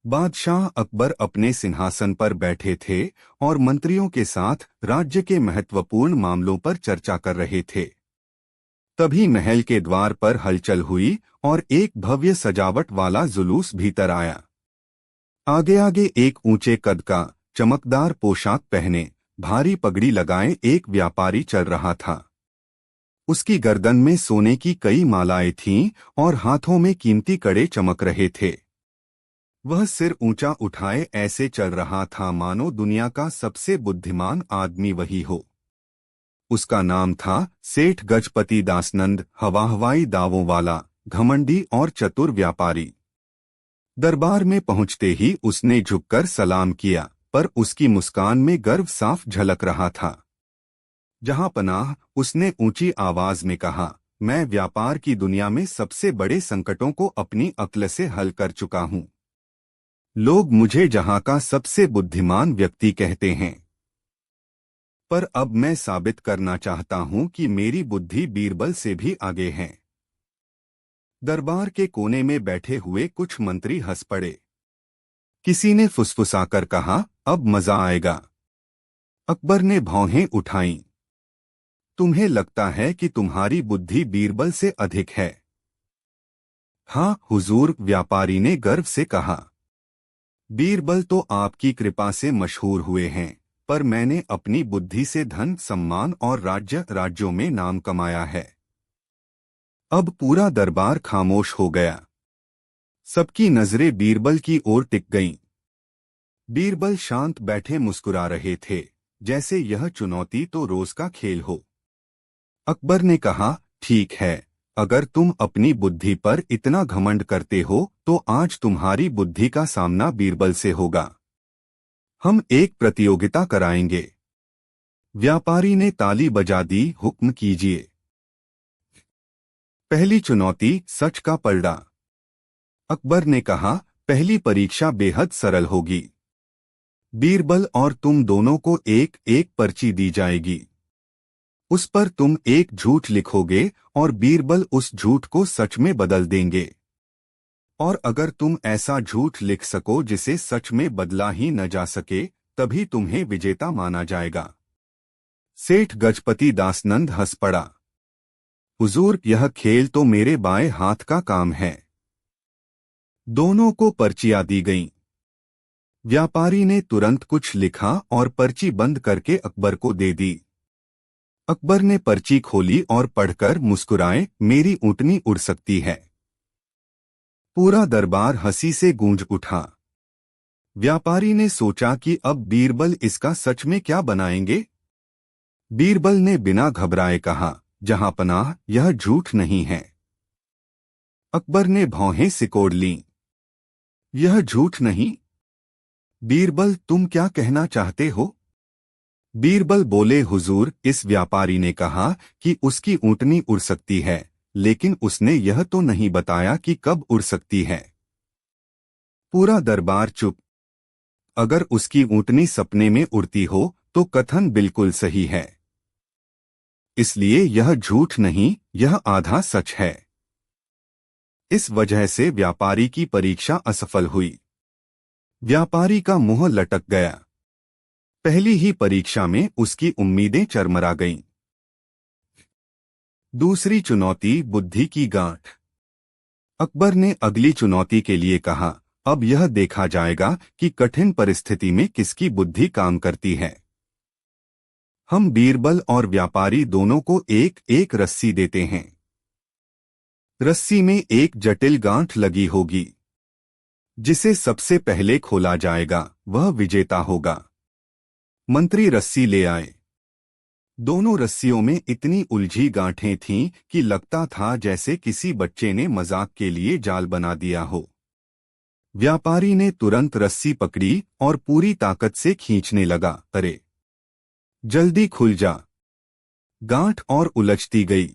बादशाह अकबर अपने सिंहासन पर बैठे थे और मंत्रियों के साथ राज्य के महत्वपूर्ण मामलों पर चर्चा कर रहे थे। तभी महल के द्वार पर हलचल हुई और एक भव्य सजावट वाला जुलूस भीतर आया। आगे आगे एक ऊंचे कद का, चमकदार पोशाक पहने, भारी पगड़ी लगाए एक व्यापारी चल रहा था। उसकी गर्दन में सोने की कई मालाएं थीं और हाथों में कीमती कड़े चमक रहे थे। वह सिर ऊंचा उठाए ऐसे चल रहा था मानो दुनिया का सबसे बुद्धिमान आदमी वही हो। उसका नाम था सेठ गजपति दासनंद, हवाई दावों वाला, घमंडी और चतुर व्यापारी। दरबार में पहुंचते ही उसने झुककर सलाम किया, पर उसकी मुस्कान में गर्व साफ झलक रहा था। जहांपनाह, उसने ऊंची आवाज में कहा, मैं व्यापार की दुनिया में सबसे बड़े संकटों को अपनी अक्ल से हल कर चुका हूं। लोग मुझे जहां का सबसे बुद्धिमान व्यक्ति कहते हैं, पर अब मैं साबित करना चाहता हूं कि मेरी बुद्धि बीरबल से भी आगे है। दरबार के कोने में बैठे हुए कुछ मंत्री हंस पड़े। किसी ने फुसफुसाकर कहा, अब मजा आएगा। अकबर ने भौहें उठाईं। तुम्हें लगता है कि तुम्हारी बुद्धि बीरबल से अधिक है? हाँ हुजूर, व्यापारी ने गर्व से कहा। बीरबल तो आपकी कृपा से मशहूर हुए हैं, पर मैंने अपनी बुद्धि से धन, सम्मान और राज्यों में नाम कमाया है। अब पूरा दरबार खामोश हो गया। सबकी नजरें बीरबल की ओर टिक गईं। बीरबल शांत बैठे मुस्कुरा रहे थे, जैसे यह चुनौती तो रोज का खेल हो। अकबर ने कहा, ठीक है, अगर तुम अपनी बुद्धि पर इतना घमंड करते हो तो आज तुम्हारी बुद्धि का सामना बीरबल से होगा। हम एक प्रतियोगिता कराएंगे। व्यापारी ने ताली बजा दी, हुक्म कीजिए। पहली चुनौती, सच का पलड़ा। अकबर ने कहा, पहली परीक्षा बेहद सरल होगी। बीरबल और तुम दोनों को एक एक पर्ची दी जाएगी। उस पर तुम एक झूठ लिखोगे और बीरबल उस झूठ को सच में बदल देंगे। और अगर तुम ऐसा झूठ लिख सको जिसे सच में बदला ही न जा सके, तभी तुम्हें विजेता माना जाएगा। सेठ गजपति दासनंद हंस पड़ा। हुजूर, यह खेल तो मेरे बाएं हाथ का काम है। दोनों को पर्चियां दी गईं। व्यापारी ने तुरंत कुछ लिखा और पर्ची बंद करके अकबर को दे दी। अकबर ने पर्ची खोली और पढ़कर मुस्कुराए, मेरी ऊँटनी उड़ सकती है। पूरा दरबार हंसी से गूंज उठा। व्यापारी ने सोचा कि अब बीरबल इसका सच में क्या बनाएंगे। बीरबल ने बिना घबराए कहा, जहांपनाह, यह झूठ नहीं है। अकबर ने भौहें सिकोड़ लीं। यह झूठ नहीं। बीरबल, तुम क्या कहना चाहते हो? बीरबल बोले, हुजूर, इस व्यापारी ने कहा कि उसकी ऊँटनी उड़ सकती है, लेकिन उसने यह तो नहीं बताया कि कब उड़ सकती है। पूरा दरबार चुप। अगर उसकी ऊँटनी सपने में उड़ती हो तो कथन बिल्कुल सही है, इसलिए यह झूठ नहीं, यह आधा सच है। इस वजह से व्यापारी की परीक्षा असफल हुई। व्यापारी का मुंह लटक गया। पहली ही परीक्षा में उसकी उम्मीदें चरमरा गईं। दूसरी चुनौती, बुद्धि की गांठ। अकबर ने अगली चुनौती के लिए कहा, अब यह देखा जाएगा कि कठिन परिस्थिति में किसकी बुद्धि काम करती है। हम बीरबल और व्यापारी दोनों को एक एक रस्सी देते हैं। रस्सी में एक जटिल गांठ लगी होगी। जिसे सबसे पहले खोला जाएगा वह विजेता होगा। मंत्री रस्सी ले आए। दोनों रस्सियों में इतनी उलझी गांठें थीं कि लगता था जैसे किसी बच्चे ने मजाक के लिए जाल बना दिया हो। व्यापारी ने तुरंत रस्सी पकड़ी और पूरी ताकत से खींचने लगा। अरे, जल्दी खुल जा। गांठ और उलझती गई।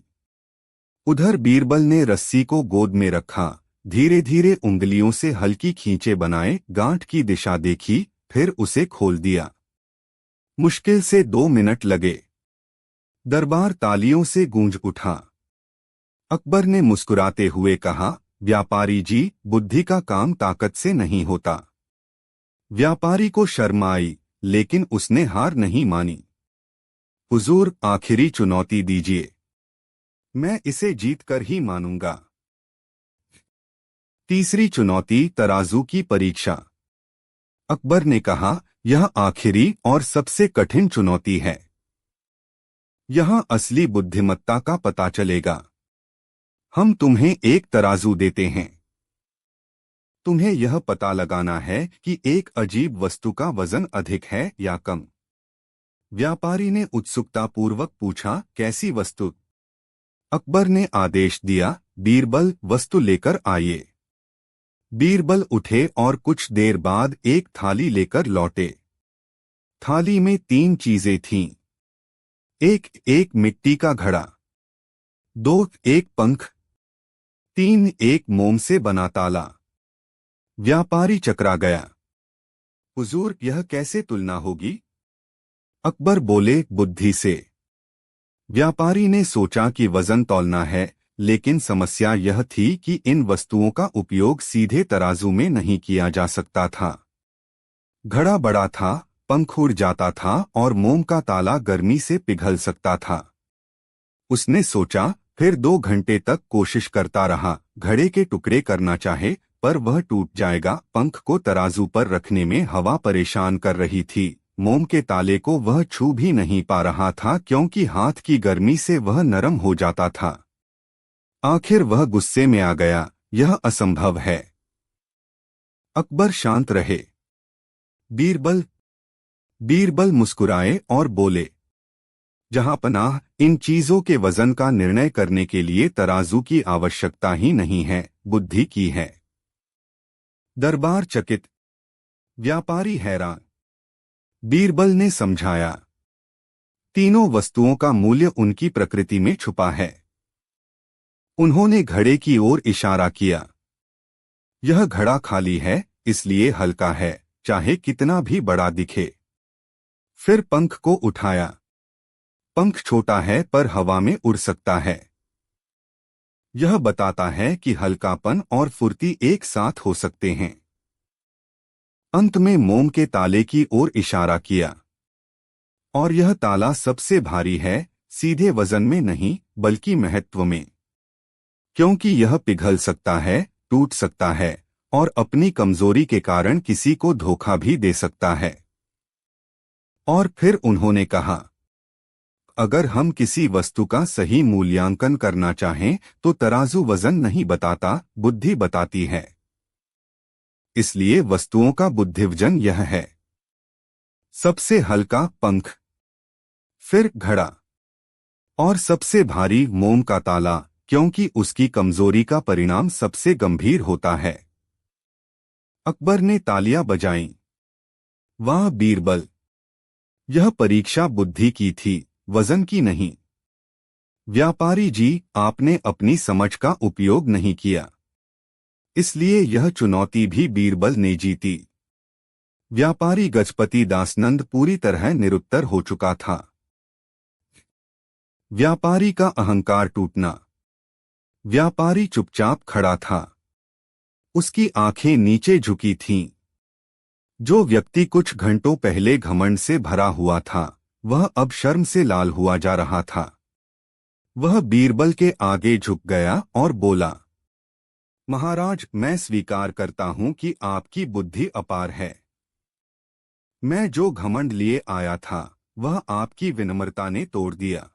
उधर बीरबल ने रस्सी को गोद में रखा, धीरे धीरे उंगलियों से हल्की खींचे बनाए, गांठ की दिशा देखी, फिर उसे खोल दिया। मुश्किल से 2 मिनट लगे। दरबार तालियों से गूंज उठा। अकबर ने मुस्कुराते हुए कहा, व्यापारी जी, बुद्धि का काम ताकत से नहीं होता। व्यापारी को शर्म आई, लेकिन उसने हार नहीं मानी। हुजूर, आखिरी चुनौती दीजिए, मैं इसे जीतकर ही मानूंगा। तीसरी चुनौती, तराजू की परीक्षा। अकबर ने कहा, यह आखिरी और सबसे कठिन चुनौती है। यहां असली बुद्धिमत्ता का पता चलेगा। हम तुम्हें एक तराजू देते हैं। तुम्हें यह पता लगाना है कि एक अजीब वस्तु का वजन अधिक है या कम। व्यापारी ने उत्सुकतापूर्वक पूछा, कैसी वस्तु? अकबर ने आदेश दिया, बीरबल, वस्तु लेकर आइए। बीरबल उठे और कुछ देर बाद एक थाली लेकर लौटे। थाली में 3 चीजें थीं। एक मिट्टी का घड़ा, 2 एक पंख, 3 एक मोम से बना ताला। व्यापारी चकरा गया। हुजूर, यह कैसे तुलना होगी? अकबर बोले, बुद्धि से। व्यापारी ने सोचा कि वजन तौलना है, लेकिन समस्या यह थी कि इन वस्तुओं का उपयोग सीधे तराजू में नहीं किया जा सकता था। घड़ा बड़ा था, पंख उड़ जाता था और मोम का ताला गर्मी से पिघल सकता था। उसने सोचा, फिर 2 घंटे तक कोशिश करता रहा। घड़े के टुकड़े करना चाहे, पर वह टूट जाएगा। पंख को तराजू पर रखने में हवा परेशान कर रही थी। मोम के ताले को वह छू भी नहीं पा रहा था, क्योंकि हाथ की गर्मी से वह नरम हो जाता था। आखिर वह गुस्से में आ गया, यह असंभव है। अकबर शांत रहे। बीरबल मुस्कुराए और बोले, जहांपनाह, इन चीजों के वजन का निर्णय करने के लिए तराजू की आवश्यकता ही नहीं है, बुद्धि की है। दरबार चकित, व्यापारी हैरान। बीरबल ने समझाया, तीनों वस्तुओं का मूल्य उनकी प्रकृति में छुपा है। उन्होंने घड़े की ओर इशारा किया। यह घड़ा खाली है, इसलिए हल्का है, चाहे कितना भी बड़ा दिखे। फिर पंख को उठाया। पंख छोटा है पर हवा में उड़ सकता है। यह बताता है कि हल्कापन और फुर्ती एक साथ हो सकते हैं। अंत में मोम के ताले की ओर इशारा किया। और यह ताला सबसे भारी है, सीधे वजन में नहीं, बल्कि महत्व में। क्योंकि यह पिघल सकता है, टूट सकता है, और अपनी कमजोरी के कारण किसी को धोखा भी दे सकता है। और फिर उन्होंने कहा, अगर हम किसी वस्तु का सही मूल्यांकन करना चाहें तो तराजू वजन नहीं बताता, बुद्धि बताती है। इसलिए वस्तुओं का बुद्धिवजन यह है। सबसे हल्का पंख, फिर घड़ा, और सबसे भारी मोम का ताला, क्योंकि उसकी कमजोरी का परिणाम सबसे गंभीर होता है। अकबर ने तालियां बजाईं। वाह बीरबल! यह परीक्षा बुद्धि की थी, वजन की नहीं। व्यापारी जी, आपने अपनी समझ का उपयोग नहीं किया, इसलिए यह चुनौती भी बीरबल ने जीती। व्यापारी गजपति दासनंद पूरी तरह निरुत्तर हो चुका था। व्यापारी का अहंकार टूटना। व्यापारी चुपचाप खड़ा था। उसकी आंखें नीचे झुकी थीं। जो व्यक्ति कुछ घंटों पहले घमंड से भरा हुआ था, वह अब शर्म से लाल हुआ जा रहा था। वह बीरबल के आगे झुक गया और बोला, महाराज, मैं स्वीकार करता हूं कि आपकी बुद्धि अपार है। मैं जो घमंड लिए आया था, वह आपकी विनम्रता ने तोड़ दिया।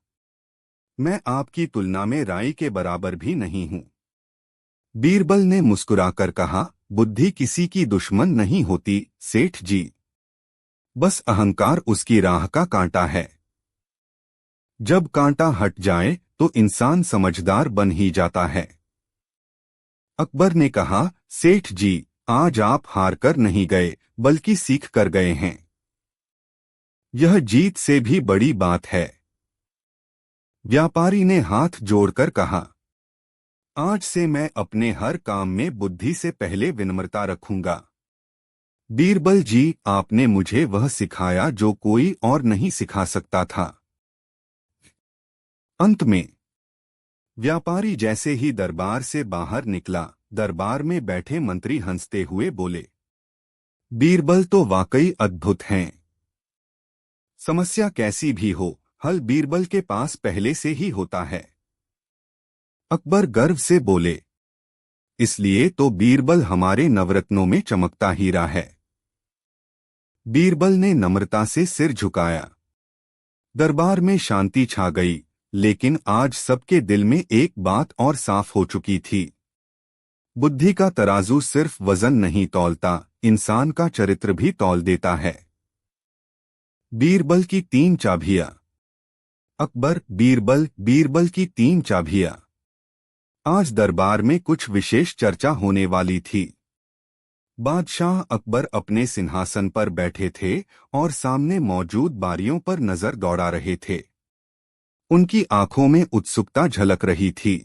मैं आपकी तुलना में राई के बराबर भी नहीं हूं। बीरबल ने मुस्कुराकर कहा, बुद्धि किसी की दुश्मन नहीं होती सेठ जी। बस अहंकार उसकी राह का कांटा है। जब कांटा हट जाए तो इंसान समझदार बन ही जाता है। अकबर ने कहा, सेठ जी, आज आप हार कर नहीं गए, बल्कि सीख कर गए हैं। यह जीत से भी बड़ी बात है। व्यापारी ने हाथ जोड़कर कहा, आज से मैं अपने हर काम में बुद्धि से पहले विनम्रता रखूंगा। बीरबल जी, आपने मुझे वह सिखाया जो कोई और नहीं सिखा सकता था। अंत में व्यापारी जैसे ही दरबार से बाहर निकला, दरबार में बैठे मंत्री हंसते हुए बोले, बीरबल तो वाकई अद्भुत हैं। समस्या कैसी भी हो, हल बीरबल के पास पहले से ही होता है। अकबर गर्व से बोले, इसलिए तो बीरबल हमारे नवरत्नों में चमकता हीरा है। बीरबल ने नम्रता से सिर झुकाया। दरबार में शांति छा गई, लेकिन आज सबके दिल में एक बात और साफ हो चुकी थी। बुद्धि का तराजू सिर्फ वजन नहीं तौलता, इंसान का चरित्र भी तौल देता है। बीरबल की 3 चाबियां। अकबर, बीरबल, बीरबल की 3 चाबियां। आज दरबार में कुछ विशेष चर्चा होने वाली थी। बादशाह अकबर अपने सिंहासन पर बैठे थे और सामने मौजूद बारियों पर नजर दौड़ा रहे थे। उनकी आंखों में उत्सुकता झलक रही थी।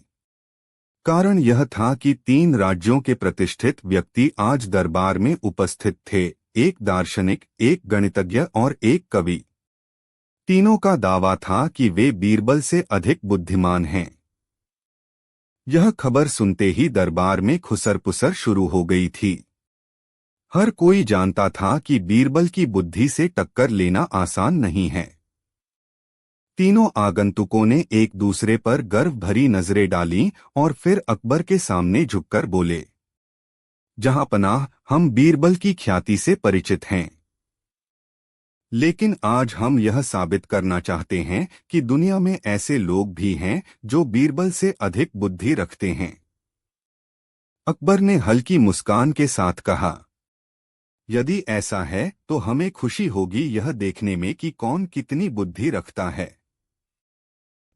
कारण यह था कि 3 राज्यों के प्रतिष्ठित व्यक्ति आज दरबार में उपस्थित थे, एक दार्शनिक, एक गणितज्ञ और एक कवि। तीनों का दावा था कि वे बीरबल से अधिक बुद्धिमान हैं। यह खबर सुनते ही दरबार में खुसर-पुसर शुरू हो गई थी। हर कोई जानता था कि बीरबल की बुद्धि से टक्कर लेना आसान नहीं है। तीनों आगंतुकों ने एक दूसरे पर गर्व भरी नजरें डालीं और फिर अकबर के सामने झुककर बोले, जहांपनाह, हम बीरबल की ख्याति से परिचित हैं। लेकिन आज हम यह साबित करना चाहते हैं कि दुनिया में ऐसे लोग भी हैं जो बीरबल से अधिक बुद्धि रखते हैं। अकबर ने हल्की मुस्कान के साथ कहा, यदि ऐसा है तो हमें खुशी होगी यह देखने में कि कौन कितनी बुद्धि रखता है।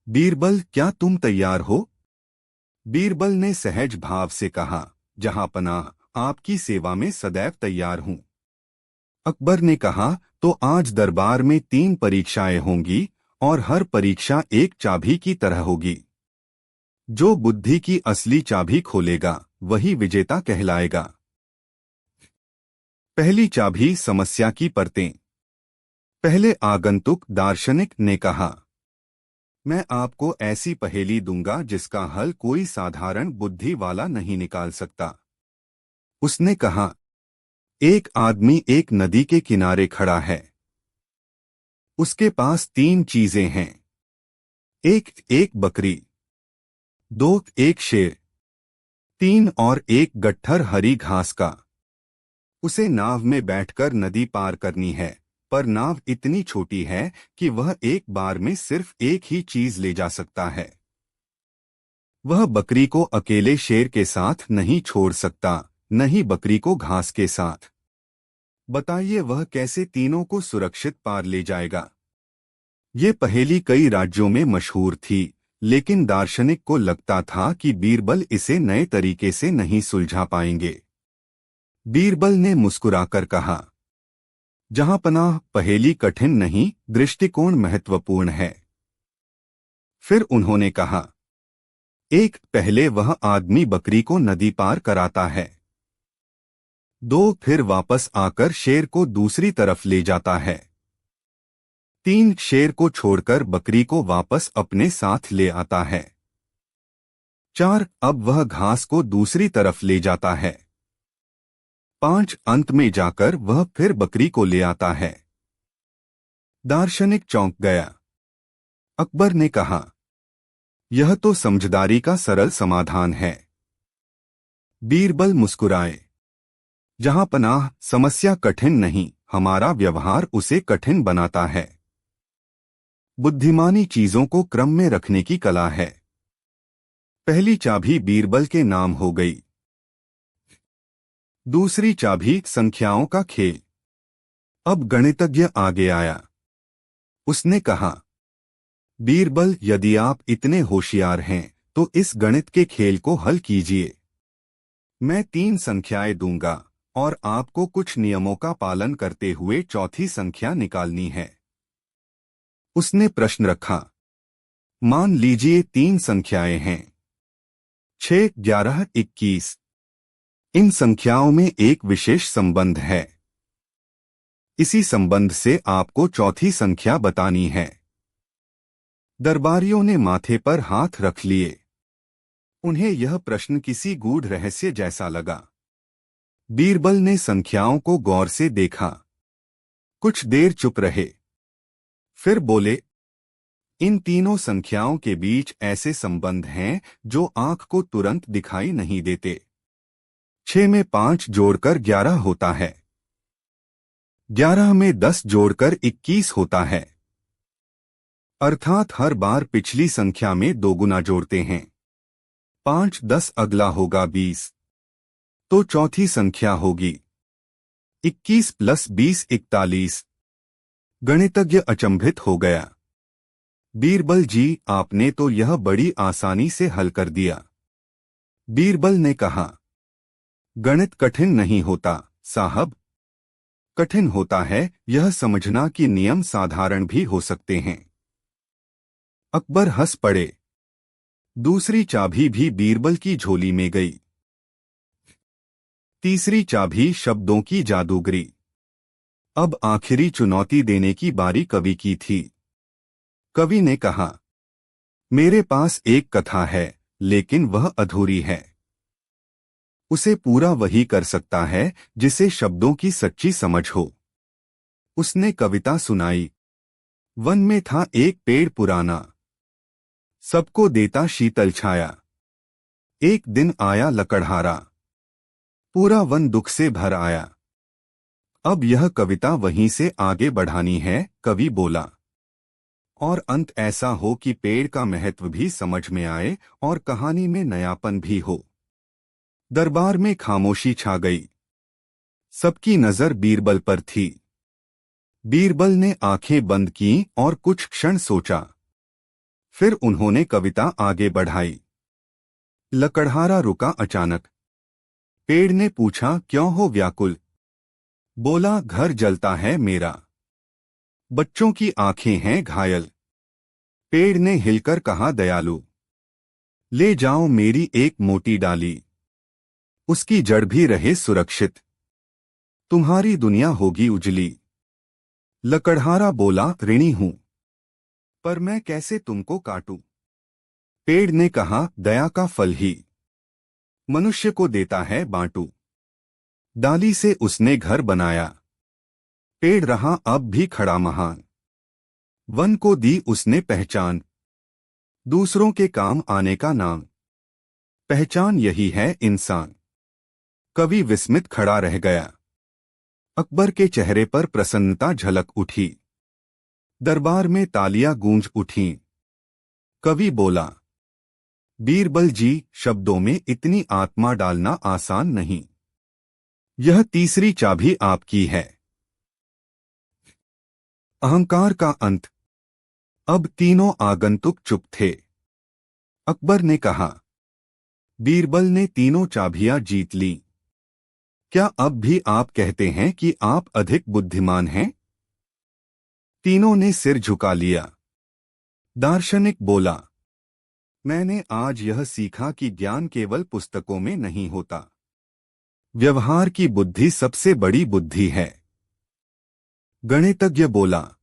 बीरबल, क्या तुम तैयार हो? बीरबल ने सहज भाव से कहा, जहांपनाह, आपकी सेवा में सदैव तैयार हूं। अकबर ने कहा, तो आज दरबार में 3 परीक्षाएं होंगी और हर परीक्षा एक चाबी की तरह होगी। जो बुद्धि की असली चाबी खोलेगा, वही विजेता कहलाएगा। पहली चाबी, समस्या की परतें। पहले आगंतुक दार्शनिक ने कहा, मैं आपको ऐसी पहेली दूंगा जिसका हल कोई साधारण बुद्धि वाला नहीं निकाल सकता। उसने कहा, एक आदमी एक नदी के किनारे खड़ा है। उसके पास 3 चीजें हैं। एक बकरी, 2 एक शेर, 3 और एक गट्ठर हरी घास का। उसे नाव में बैठकर नदी पार करनी है, पर नाव इतनी छोटी है कि वह एक बार में सिर्फ एक ही चीज ले जा सकता है। वह बकरी को अकेले शेर के साथ नहीं छोड़ सकता, न ही बकरी को घास के साथ। बताइए वह कैसे तीनों को सुरक्षित पार ले जाएगा? ये पहेली कई राज्यों में मशहूर थी, लेकिन दार्शनिक को लगता था कि बीरबल इसे नए तरीके से नहीं सुलझा पाएंगे। बीरबल ने मुस्कुराकर कहा, जहां पनाह पहेली कठिन नहीं, दृष्टिकोण महत्वपूर्ण है। फिर उन्होंने कहा, एक, पहले वह आदमी बकरी को नदी पार कराता है। दो, फिर वापस आकर शेर को दूसरी तरफ ले जाता है। तीन, शेर को छोड़कर बकरी को वापस अपने साथ ले आता है। चार, अब वह घास को दूसरी तरफ ले जाता है। पांच, अंत में जाकर वह फिर बकरी को ले आता है। दार्शनिक चौंक गया। अकबर ने कहा, यह तो समझदारी का सरल समाधान है। बीरबल मुस्कुराए, जहां पनाह समस्या कठिन नहीं, हमारा व्यवहार उसे कठिन बनाता है। बुद्धिमानी चीजों को क्रम में रखने की कला है। पहली चाबी बीरबल के नाम हो गई। दूसरी चाबी संख्याओं का खेल। अब गणितज्ञ आगे आया। उसने कहा, बीरबल, यदि आप इतने होशियार हैं तो इस गणित के खेल को हल कीजिए। मैं 3 संख्याएं दूंगा और आपको कुछ नियमों का पालन करते हुए चौथी संख्या निकालनी है। उसने प्रश्न रखा, मान लीजिए 3 संख्याएं हैं, 6, 11, 21। इन संख्याओं में एक विशेष संबंध है। इसी संबंध से आपको चौथी संख्या बतानी है। दरबारियों ने माथे पर हाथ रख लिए। उन्हें यह प्रश्न किसी गूढ़ रहस्य जैसा लगा। बीरबल ने संख्याओं को गौर से देखा। कुछ देर चुप रहे। फिर बोले, इन तीनों संख्याओं के बीच ऐसे संबंध हैं जो आंख को तुरंत दिखाई नहीं देते। 6 में 5 जोड़कर 11 होता है। 11 में 10 जोड़कर 21 होता है। अर्थात हर बार पिछली संख्या में 2 गुना जोड़ते हैं। 5, 10 अगला होगा 20। तो चौथी संख्या होगी 21 + 20, 41। गणितज्ञ अचंभित हो गया। बीरबल जी, आपने तो यह बड़ी आसानी से हल कर दिया। बीरबल ने कहा, गणित कठिन नहीं होता साहब। कठिन होता है यह समझना कि नियम साधारण भी हो सकते हैं। अकबर हंस पड़े। दूसरी चाबी भी बीरबल की झोली में गई। तीसरी चाबी शब्दों की जादूगरी। अब आखिरी चुनौती देने की बारी कवि की थी। कवि ने कहा, मेरे पास एक कथा है, लेकिन वह अधूरी है। उसे पूरा वही कर सकता है जिसे शब्दों की सच्ची समझ हो। उसने कविता सुनाई। वन में था एक पेड़ पुराना, सबको देता शीतल छाया। एक दिन आया लकड़हारा, पूरा वन दुख से भर आया। अब यह कविता वहीं से आगे बढ़ानी है, कवि बोला। और अंत ऐसा हो कि पेड़ का महत्व भी समझ में आए और कहानी में नयापन भी हो। दरबार में खामोशी छा गई। सबकी नजर बीरबल पर थी। बीरबल ने आंखें बंद की और कुछ क्षण सोचा। फिर उन्होंने कविता आगे बढ़ाई। लकड़हारा रुका अचानक। पेड़ ने पूछा, क्यों हो व्याकुल? बोला, घर जलता है मेरा, बच्चों की आंखें हैं घायल। पेड़ ने हिलकर कहा, दयालु, ले जाओ मेरी एक मोटी डाली, उसकी जड़ भी रहे सुरक्षित, तुम्हारी दुनिया होगी उजली। लकड़हारा बोला, ऋणी हूं, पर मैं कैसे तुमको काटूं? पेड़ ने कहा, दया का फल ही मनुष्य को देता है बांटू। डाली से उसने घर बनाया, पेड़ रहा अब भी खड़ा महान। वन को दी उसने पहचान, दूसरों के काम आने का नाम। पहचान यही है इंसान। कवि विस्मित खड़ा रह गया। अकबर के चेहरे पर प्रसन्नता झलक उठी। दरबार में तालियां गूंज उठीं। कवि बोला, बीरबल जी, शब्दों में इतनी आत्मा डालना आसान नहीं। यह तीसरी चाबी आपकी है। अहंकार का अंत। अब तीनों आगंतुक चुप थे। अकबर ने कहा, बीरबल ने तीनों चाबियां जीत ली। क्या अब भी आप कहते हैं कि आप अधिक बुद्धिमान हैं? तीनों ने सिर झुका लिया। दार्शनिक बोला, मैंने आज यह सीखा कि ज्ञान केवल पुस्तकों में नहीं होता। व्यवहार की बुद्धि सबसे बड़ी बुद्धि है। गणितज्ञ बोला,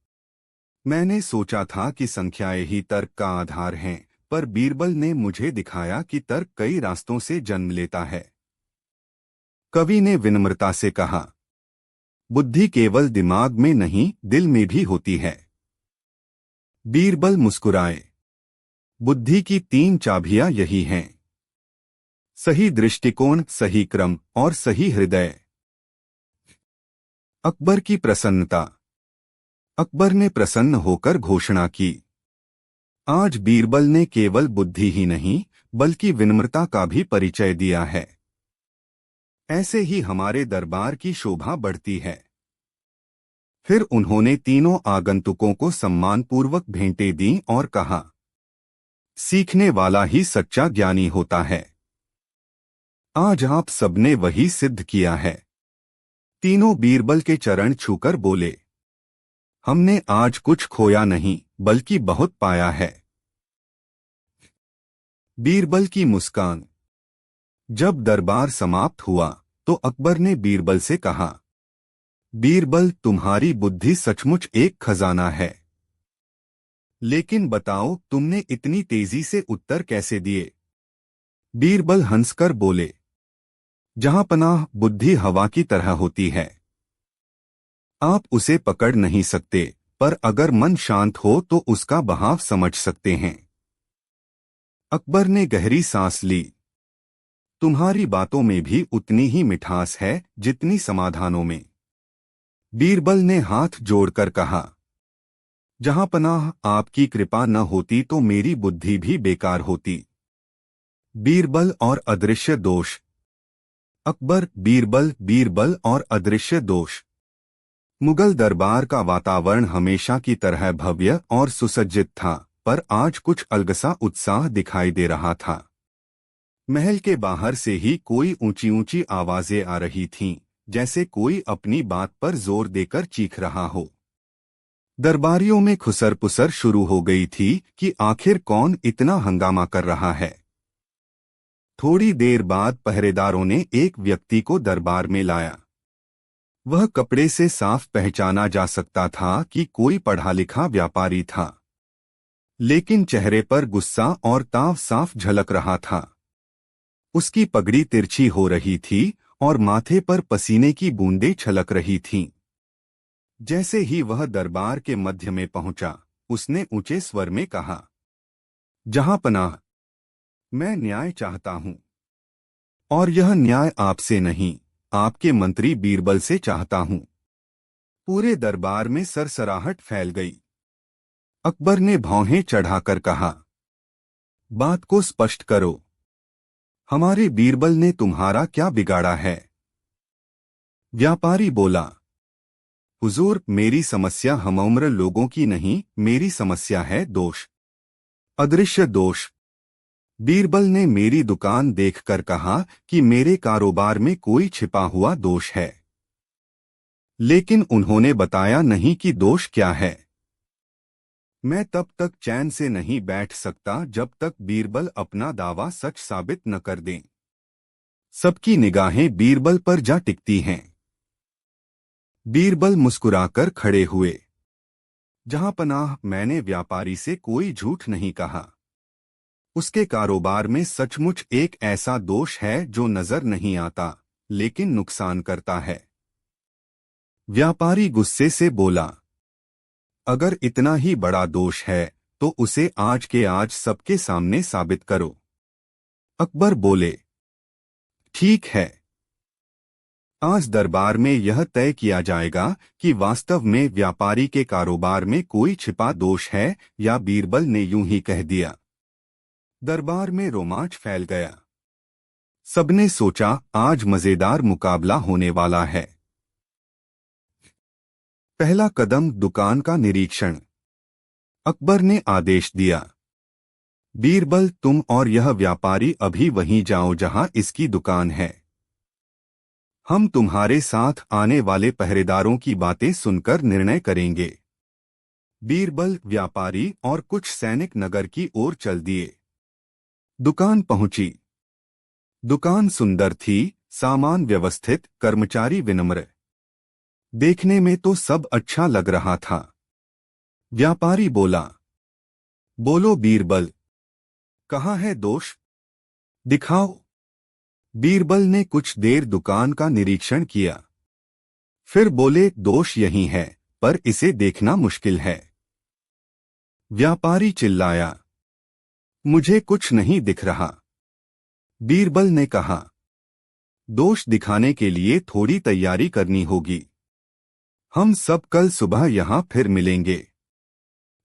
मैंने सोचा था कि संख्याएं ही तर्क का आधार हैं, पर बीरबल ने मुझे दिखाया कि तर्क कई रास्तों से जन्म लेता है। कवि ने विनम्रता से कहा, बुद्धि केवल दिमाग में नहीं, दिल में भी होती है। बीरबल मुस्कुराए। बुद्धि की तीन चाबियां यही हैं: सही दृष्टिकोण, सही क्रम और सही हृदय। अकबर की प्रसन्नता। अकबर ने प्रसन्न होकर घोषणा की, आज बीरबल ने केवल बुद्धि ही नहीं बल्कि विनम्रता का भी परिचय दिया है। ऐसे ही हमारे दरबार की शोभा बढ़ती है। फिर उन्होंने तीनों आगंतुकों को सम्मानपूर्वक भेंटें दीं और कहा, सीखने वाला ही सच्चा ज्ञानी होता है। आज आप सबने वही सिद्ध किया है। तीनों बीरबल के चरण छूकर बोले, हमने आज कुछ खोया नहीं बल्कि बहुत पाया है। बीरबल की मुस्कान। जब दरबार समाप्त हुआ तो अकबर ने बीरबल से कहा, बीरबल, तुम्हारी बुद्धि सचमुच एक खजाना है। लेकिन बताओ, तुमने इतनी तेजी से उत्तर कैसे दिए? बीरबल हंसकर बोले, जहां पनाह बुद्धि हवा की तरह होती है। आप उसे पकड़ नहीं सकते, पर अगर मन शांत हो तो उसका बहाव समझ सकते हैं। अकबर ने गहरी सांस ली। तुम्हारी बातों में भी उतनी ही मिठास है जितनी समाधानों में। बीरबल ने हाथ जोड़कर कहा, जहां पनाह आपकी कृपा न होती तो मेरी बुद्धि भी बेकार होती। बीरबल और अदृश्य दोष। अकबर, बीरबल, बीरबल और अदृश्य दोष। मुगल दरबार का वातावरण हमेशा की तरह भव्य और सुसज्जित था, पर आज कुछ अलगसा उत्साह दिखाई दे रहा था। महल के बाहर से ही कोई ऊंची ऊंची आवाजें आ रही थीं, जैसे कोई अपनी बात पर जोर देकर चीख रहा हो। दरबारियों में खुसर-पुसर शुरू हो गई थी कि आखिर कौन इतना हंगामा कर रहा है। थोड़ी देर बाद पहरेदारों ने एक व्यक्ति को दरबार में लाया। वह कपड़े से साफ पहचाना जा सकता था कि कोई पढ़ा लिखा व्यापारी था, लेकिन चेहरे पर गुस्सा और ताव साफ झलक रहा था। उसकी पगड़ी तिरछी हो रही थी और माथे पर पसीने की बूंदें छलक रही थीं। जैसे ही वह दरबार के मध्य में पहुंचा, उसने ऊंचे स्वर में कहा, जहां पनाह, मैं न्याय चाहता हूं। और यह न्याय आपसे नहीं, आपके मंत्री बीरबल से चाहता हूं। पूरे दरबार में सरसराहट फैल गई। अकबर ने भौहें चढ़ाकर कहा, बात को स्पष्ट करो। हमारे बीरबल ने तुम्हारा क्या बिगाड़ा है? व्यापारी बोला, हुजूर, मेरी समस्या हमउम्र लोगों की नहीं, मेरी समस्या है दोष। अदृश्य दोष। बीरबल ने मेरी दुकान देखकर कहा कि मेरे कारोबार में कोई छिपा हुआ दोष है, लेकिन उन्होंने बताया नहीं कि दोष क्या है। मैं तब तक चैन से नहीं बैठ सकता जब तक बीरबल अपना दावा सच साबित न कर दें। सबकी निगाहें बीरबल पर जा टिकती हैं। बीरबल मुस्कुराकर खड़े हुए। जहां पनाह, मैंने व्यापारी से कोई झूठ नहीं कहा। उसके कारोबार में सचमुच एक ऐसा दोष है जो नजर नहीं आता, लेकिन नुकसान करता है। व्यापारी गुस्से से बोला, अगर इतना ही बड़ा दोष है तो उसे आज के आज सबके सामने साबित करो। अकबर बोले, ठीक है। आज दरबार में यह तय किया जाएगा कि वास्तव में व्यापारी के कारोबार में कोई छिपा दोष है या बीरबल ने यूं ही कह दिया। दरबार में रोमांच फैल गया। सबने सोचा आज मजेदार मुकाबला होने वाला है। पहला कदम, दुकान का निरीक्षण। अकबर ने आदेश दिया, बीरबल तुम और यह व्यापारी अभी वहीं जाओ जहां इसकी दुकान है। हम तुम्हारे साथ आने वाले पहरेदारों की बातें सुनकर निर्णय करेंगे। बीरबल, व्यापारी और कुछ सैनिक नगर की ओर चल दिए। दुकान पहुंची। दुकान सुंदर थी, सामान व्यवस्थित, कर्मचारी विनम्र। देखने में तो सब अच्छा लग रहा था। व्यापारी बोला, बोलो बीरबल, कहाँ है दोष? दिखाओ। बीरबल ने कुछ देर दुकान का निरीक्षण किया। फिर बोले, दोष यही है, पर इसे देखना मुश्किल है। व्यापारी चिल्लाया, मुझे कुछ नहीं दिख रहा। बीरबल ने कहा, दोष दिखाने के लिए थोड़ी तैयारी करनी होगी। हम सब कल सुबह यहां फिर मिलेंगे।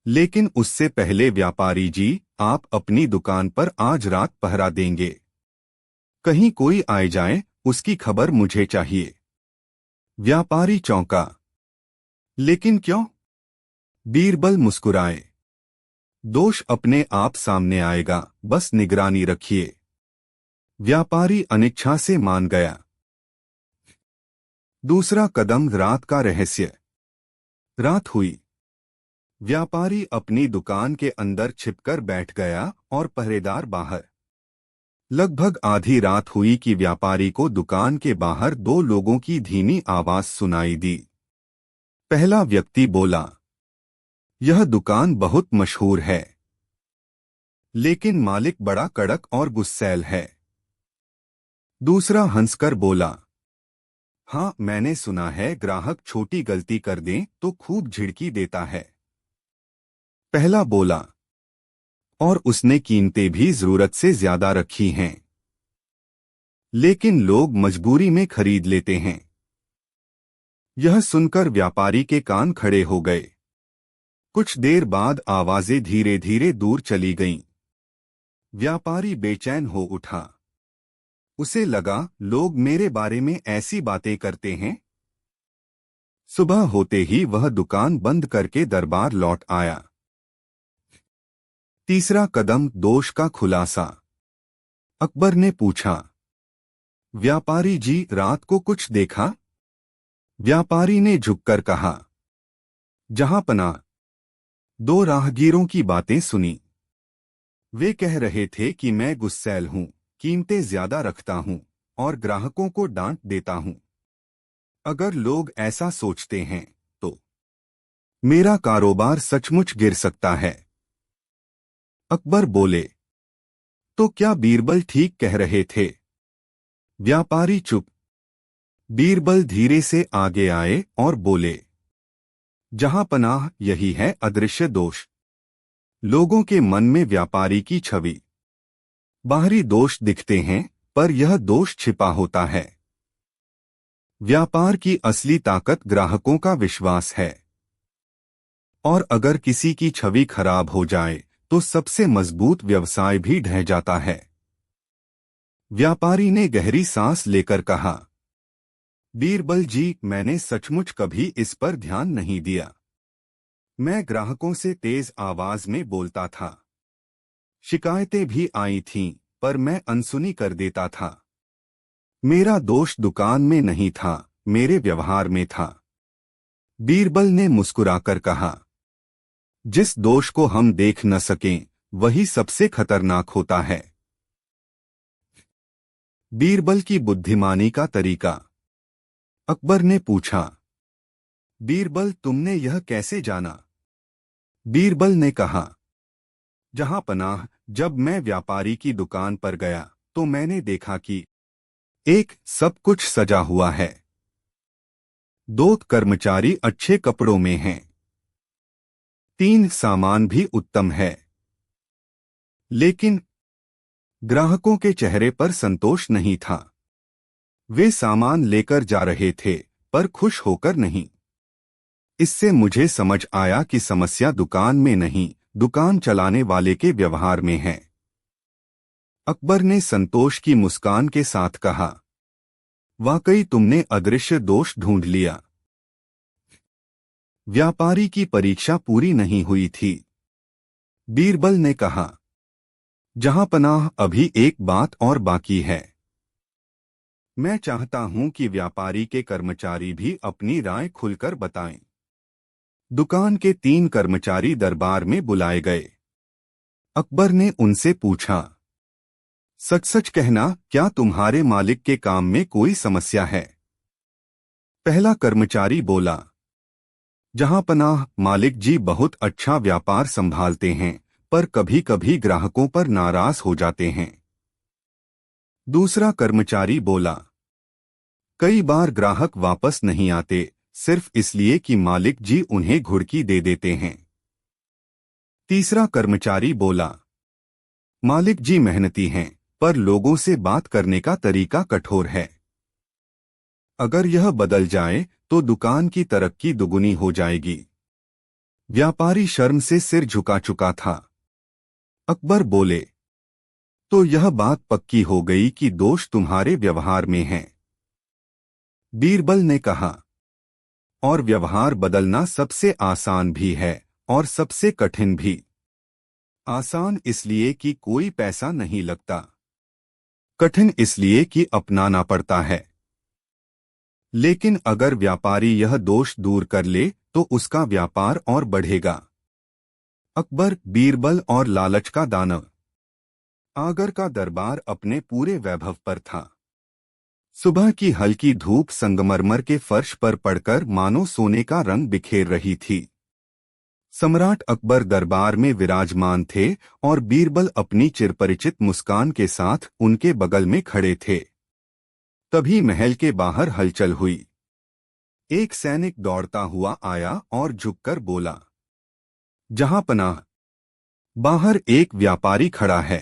लेकिन उससे पहले व्यापारी जी, आप अपनी दुकान पर आज रात पहरा देंगे। कहीं कोई आए जाए, उसकी खबर मुझे चाहिए। व्यापारी चौंका, लेकिन क्यों? बीरबल मुस्कुराए, दोष अपने आप सामने आएगा, बस निगरानी रखिए। व्यापारी अनिच्छा से मान गया। दूसरा कदम, रात का रहस्य। रात हुई। व्यापारी अपनी दुकान के अंदर छिपकर बैठ गया और पहरेदार बाहर। लगभग आधी रात हुई कि व्यापारी को दुकान के बाहर दो लोगों की धीमी आवाज सुनाई दी। पहला व्यक्ति बोला, यह दुकान बहुत मशहूर है, लेकिन मालिक बड़ा कड़क और गुस्सैल है। दूसरा हंसकर बोला, हाँ, मैंने सुना है ग्राहक छोटी गलती कर दें तो खूब झिड़की देता है। पहला बोला, और उसने कीमतें भी जरूरत से ज्यादा रखी हैं, लेकिन लोग मजबूरी में खरीद लेते हैं। यह सुनकर व्यापारी के कान खड़े हो गए। कुछ देर बाद आवाजें धीरे धीरे दूर चली गईं। व्यापारी बेचैन हो उठा। उसे लगा, लोग मेरे बारे में ऐसी बातें करते हैं। सुबह होते ही वह दुकान बंद करके दरबार लौट आया। तीसरा कदम, दोष का खुलासा। अकबर ने पूछा, व्यापारी जी, रात को कुछ देखा? व्यापारी ने झुककर कहा, जहां पनाह। दो राहगीरों की बातें सुनी। वे कह रहे थे कि मैं गुस्सैल हूं, कीमतें ज्यादा रखता हूं और ग्राहकों को डांट देता हूं। अगर लोग ऐसा सोचते हैं तो मेरा कारोबार सचमुच गिर सकता है। अकबर बोले, तो क्या बीरबल ठीक कह रहे थे? व्यापारी चुप। बीरबल धीरे से आगे आए और बोले, जहां पनाह, यही है अदृश्य दोष। लोगों के मन में व्यापारी की छवि। बाहरी दोष दिखते हैं, पर यह दोष छिपा होता है। व्यापार की असली ताकत ग्राहकों का विश्वास है। और अगर किसी की छवि खराब हो जाए तो सबसे मजबूत व्यवसाय भी ढह जाता है। व्यापारी ने गहरी सांस लेकर कहा, बीरबल जी, मैंने सचमुच कभी इस पर ध्यान नहीं दिया। मैं ग्राहकों से तेज आवाज में बोलता था। शिकायतें भी आई थीं, पर मैं अनसुनी कर देता था। मेरा दोष दुकान में नहीं था, मेरे व्यवहार में था। बीरबल ने मुस्कुराकर कहा, जिस दोष को हम देख न सकें, वही सबसे खतरनाक होता है। बीरबल की बुद्धिमानी का तरीका। अकबर ने पूछा, बीरबल, तुमने यह कैसे जाना? बीरबल ने कहा, जहां पनाह, जब मैं व्यापारी की दुकान पर गया तो मैंने देखा कि एक, सब कुछ सजा हुआ है। दो, कर्मचारी अच्छे कपड़ों में हैं। तीन, सामान भी उत्तम है। लेकिन ग्राहकों के चेहरे पर संतोष नहीं था। वे सामान लेकर जा रहे थे, पर खुश होकर नहीं। इससे मुझे समझ आया कि समस्या दुकान में नहीं, दुकान चलाने वाले के व्यवहार में है। अकबर ने संतोष की मुस्कान के साथ कहा, वाकई तुमने अदृश्य दोष ढूंढ लिया। व्यापारी की परीक्षा पूरी नहीं हुई थी। बीरबल ने कहा, जहां पनाह अभी एक बात और बाकी है। मैं चाहता हूं कि व्यापारी के कर्मचारी भी अपनी राय खुलकर बताएं। दुकान के 3 कर्मचारी दरबार में बुलाए गए। अकबर ने उनसे पूछा, सच सच कहना, क्या तुम्हारे मालिक के काम में कोई समस्या है? पहला कर्मचारी बोला, जहां पनाह मालिक जी बहुत अच्छा व्यापार संभालते हैं, पर कभी कभी ग्राहकों पर नाराज हो जाते हैं। दूसरा कर्मचारी बोला, कई बार ग्राहक वापस नहीं आते, सिर्फ इसलिए कि मालिक जी उन्हें घुड़की दे देते हैं। तीसरा कर्मचारी बोला, मालिक जी मेहनती हैं, पर लोगों से बात करने का तरीका कठोर है। अगर यह बदल जाए तो दुकान की तरक्की दुगुनी हो जाएगी। व्यापारी शर्म से सिर झुका चुका था। अकबर बोले, तो यह बात पक्की हो गई कि दोष तुम्हारे व्यवहार में है। बीरबल ने कहा, और व्यवहार बदलना सबसे आसान भी है और सबसे कठिन भी। आसान इसलिए कि कोई पैसा नहीं लगता, कठिन इसलिए कि अपनाना पड़ता है। लेकिन अगर व्यापारी यह दोष दूर कर ले तो उसका व्यापार और बढ़ेगा। अकबर, बीरबल और लालच का दानव। आगर का दरबार अपने पूरे वैभव पर था। सुबह की हल्की धूप संगमरमर के फर्श पर पड़कर मानो सोने का रंग बिखेर रही थी। सम्राट अकबर दरबार में विराजमान थे और बीरबल अपनी चिरपरिचित मुस्कान के साथ उनके बगल में खड़े थे। तभी महल के बाहर हलचल हुई। एक सैनिक दौड़ता हुआ आया और झुककर बोला, जहां पनाह, बाहर एक व्यापारी खड़ा है।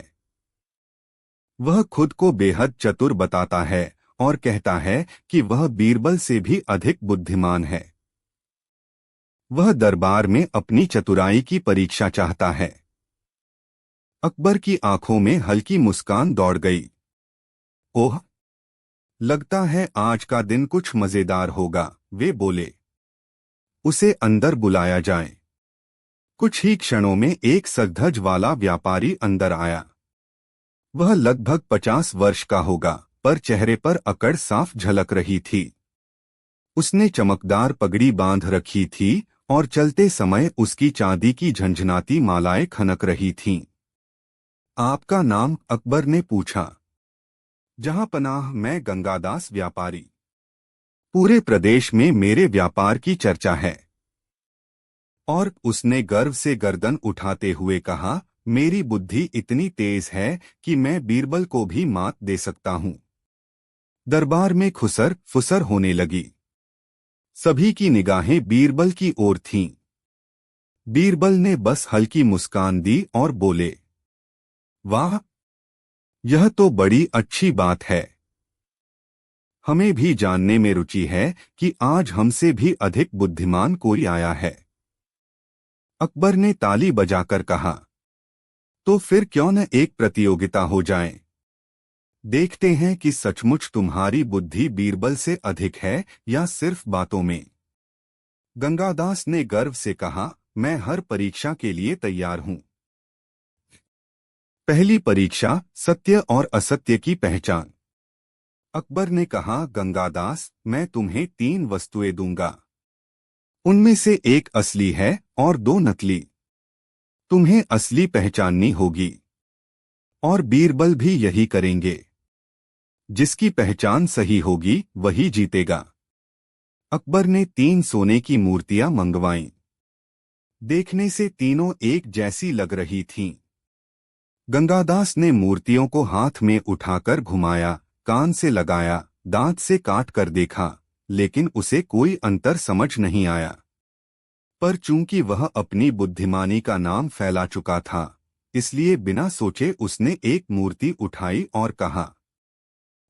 वह खुद को बेहद चतुर बताता है और कहता है कि वह बीरबल से भी अधिक बुद्धिमान है। वह दरबार में अपनी चतुराई की परीक्षा चाहता है। अकबर की आंखों में हल्की मुस्कान दौड़ गई। ओह, लगता है आज का दिन कुछ मजेदार होगा, वे बोले। उसे अंदर बुलाया जाए। कुछ ही क्षणों में एक सजधज वाला व्यापारी अंदर आया। वह लगभग 50 वर्ष का होगा, पर चेहरे पर अकड़ साफ झलक रही थी। उसने चमकदार पगड़ी बांध रखी थी और चलते समय उसकी चांदी की झंझनाती मालाएं खनक रही थीं। आपका नाम? अकबर ने पूछा। जहां पनाह, मैं गंगादास व्यापारी। पूरे प्रदेश में मेरे व्यापार की चर्चा है। और उसने गर्व से गर्दन उठाते हुए कहा, मेरी बुद्धि इतनी तेज है कि मैं बीरबल को भी मात दे सकता हूं। दरबार में खुसर फुसर होने लगी। सभी की निगाहें बीरबल की ओर थीं। बीरबल ने बस हल्की मुस्कान दी और बोले, वाह, यह तो बड़ी अच्छी बात है। हमें भी जानने में रुचि है कि आज हमसे भी अधिक बुद्धिमान कोई आया है। अकबर ने ताली बजाकर कहा, तो फिर क्यों न एक प्रतियोगिता हो जाए। देखते हैं कि सचमुच तुम्हारी बुद्धि बीरबल से अधिक है या सिर्फ बातों में। गंगादास ने गर्व से कहा, मैं हर परीक्षा के लिए तैयार हूं। पहली परीक्षा, सत्य और असत्य की पहचान। अकबर ने कहा, गंगादास, मैं तुम्हें 3 वस्तुएं दूंगा। उनमें से एक असली है और 2 नकली। तुम्हें असली पहचाननी होगी। और बीरबल भी यही करेंगे। जिसकी पहचान सही होगी वही जीतेगा। अकबर ने 3 सोने की मूर्तियां मंगवाईं। देखने से तीनों एक जैसी लग रही थीं। गंगादास ने मूर्तियों को हाथ में उठाकर घुमाया, कान से लगाया, दांत से काट कर देखा, लेकिन उसे कोई अंतर समझ नहीं आया। पर चूंकि वह अपनी बुद्धिमानी का नाम फैला चुका था, इसलिए बिना सोचे उसने एक मूर्ति उठाई और कहा,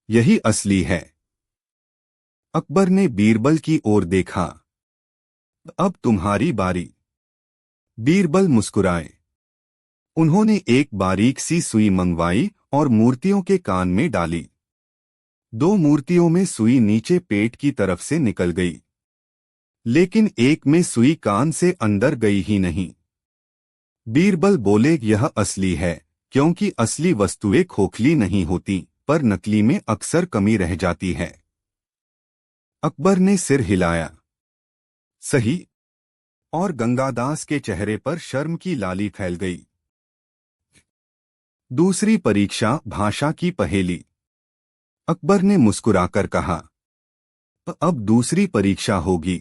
यही असली है। अकबर ने बीरबल की ओर देखा। अब तुम्हारी बारी। बीरबल मुस्कुराए। उन्होंने एक बारीक सी सुई मंगवाई और मूर्तियों के कान में डाली। 2 मूर्तियों में सुई नीचे पेट की तरफ से निकल गई, लेकिन एक में सुई कान से अंदर गई ही नहीं। बीरबल बोले, यह असली है, क्योंकि असली वस्तुएं खोखली नहीं होती, पर नकली में अक्सर कमी रह जाती है। अकबर ने सिर हिलाया। सही। और गंगादास के चेहरे पर शर्म की लाली फैल गई। दूसरी परीक्षा, भाषा की पहेली। अकबर ने मुस्कुराकर कहा, अब दूसरी परीक्षा होगी।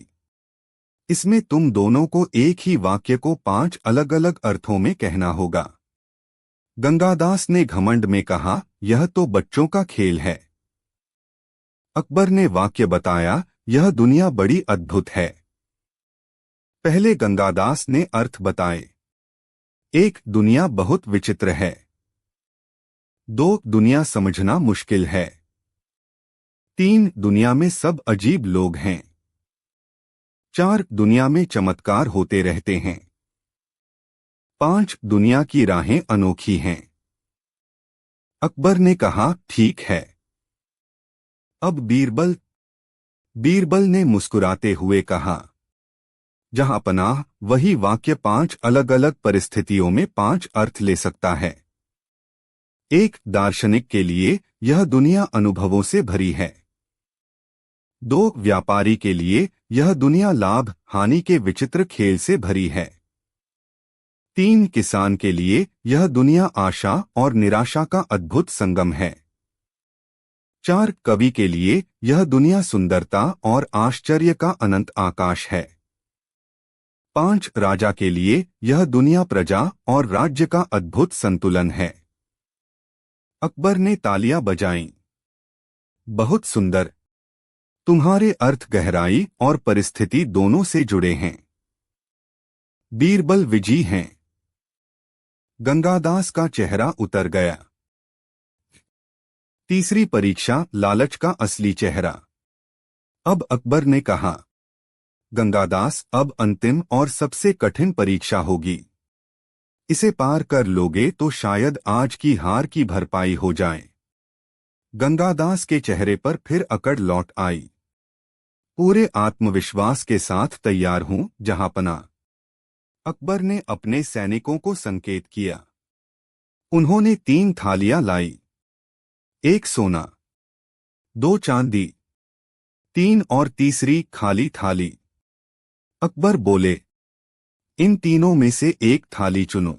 इसमें तुम दोनों को एक ही वाक्य को 5 अलग-अलग अर्थों में कहना होगा। गंगादास ने घमंड में कहा, यह तो बच्चों का खेल है। अकबर ने वाक्य बताया, यह दुनिया बड़ी अद्भुत है। पहले गंगादास ने अर्थ बताए। 1, दुनिया बहुत विचित्र है। 2, दुनिया समझना मुश्किल है। 3, दुनिया में सब अजीब लोग हैं। 4, दुनिया में चमत्कार होते रहते हैं। 5, दुनिया की राहें अनोखी हैं। अकबर ने कहा, ठीक है। अब बीरबल ने मुस्कुराते हुए कहा, जहां पनाह, वही वाक्य 5 अलग-अलग परिस्थितियों में 5 अर्थ ले सकता है। 1, दार्शनिक के लिए यह दुनिया अनुभवों से भरी है। 2, व्यापारी के लिए यह दुनिया लाभ हानि के विचित्र खेल से भरी है। 3, किसान के लिए यह दुनिया आशा और निराशा का अद्भुत संगम है। 4, कवि के लिए यह दुनिया सुंदरता और आश्चर्य का अनंत आकाश है। 5, राजा के लिए यह दुनिया प्रजा और राज्य का अद्भुत संतुलन है। अकबर ने तालियां बजाईं। बहुत सुंदर। तुम्हारे अर्थ गहराई और परिस्थिति दोनों से जुड़े हैं। बीरबल विजयी हैं। गंगादास का चेहरा उतर गया। तीसरी परीक्षा, लालच का असली चेहरा। अब अकबर ने कहा, गंगादास, अब अंतिम और सबसे कठिन परीक्षा होगी। इसे पार कर लोगे तो शायद आज की हार की भरपाई हो जाए। गंगादास के चेहरे पर फिर अकड़ लौट आई। पूरे आत्मविश्वास के साथ तैयार हूं, जहांपना। अकबर ने अपने सैनिकों को संकेत किया। उन्होंने 3 थालियां लाई। 1 सोना, 2 चांदी, 3 और तीसरी खाली थाली। अकबर बोले, इन तीनों में से एक थाली चुनो।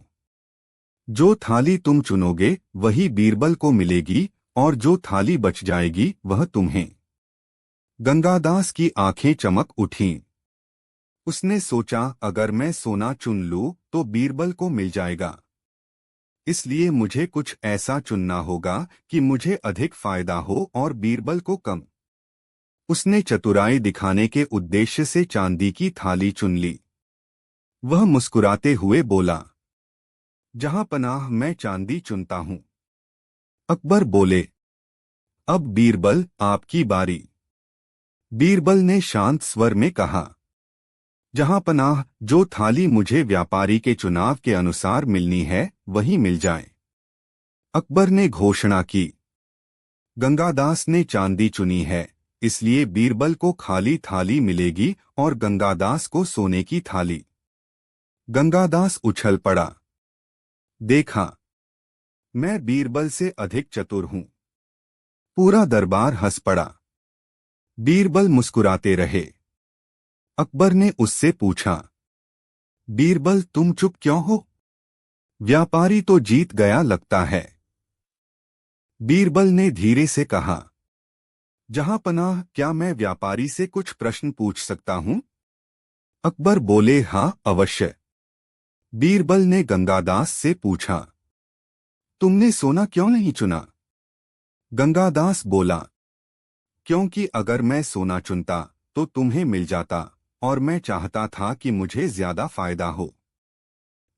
जो थाली तुम चुनोगे वही बीरबल को मिलेगी, और जो थाली बच जाएगी वह तुम्हें। गंगादास की आंखें चमक उठीं। उसने सोचा, अगर मैं सोना चुन लूं तो बीरबल को मिल जाएगा। इसलिए मुझे कुछ ऐसा चुनना होगा कि मुझे अधिक फायदा हो और बीरबल को कम। उसने चतुराई दिखाने के उद्देश्य से चांदी की थाली चुन ली। वह मुस्कुराते हुए बोला, जहां पनाह, मैं चांदी चुनता हूं। अकबर बोले, अब बीरबल, आपकी बारी। बीरबल ने शांत स्वर में कहा, जहां पनाह, जो थाली मुझे व्यापारी के चुनाव के अनुसार मिलनी है वही मिल जाए। अकबर ने घोषणा की। गंगादास ने चांदी चुनी है, इसलिए बीरबल को खाली थाली मिलेगी और गंगादास को सोने की थाली। गंगादास उछल पड़ा। देखा, मैं बीरबल से अधिक चतुर हूं। पूरा दरबार हंस पड़ा। बीरबल मुस्कुराते रहे। अकबर ने उससे पूछा, बीरबल, तुम चुप क्यों हो? व्यापारी तो जीत गया लगता है। बीरबल ने धीरे से कहा, जहां पनाह, क्या मैं व्यापारी से कुछ प्रश्न पूछ सकता हूं? अकबर बोले, हां, अवश्य। बीरबल ने गंगादास से पूछा, तुमने सोना क्यों नहीं चुना? गंगादास बोला, क्योंकि अगर मैं सोना चुनता तो तुम्हें मिल जाता, और मैं चाहता था कि मुझे ज्यादा फायदा हो।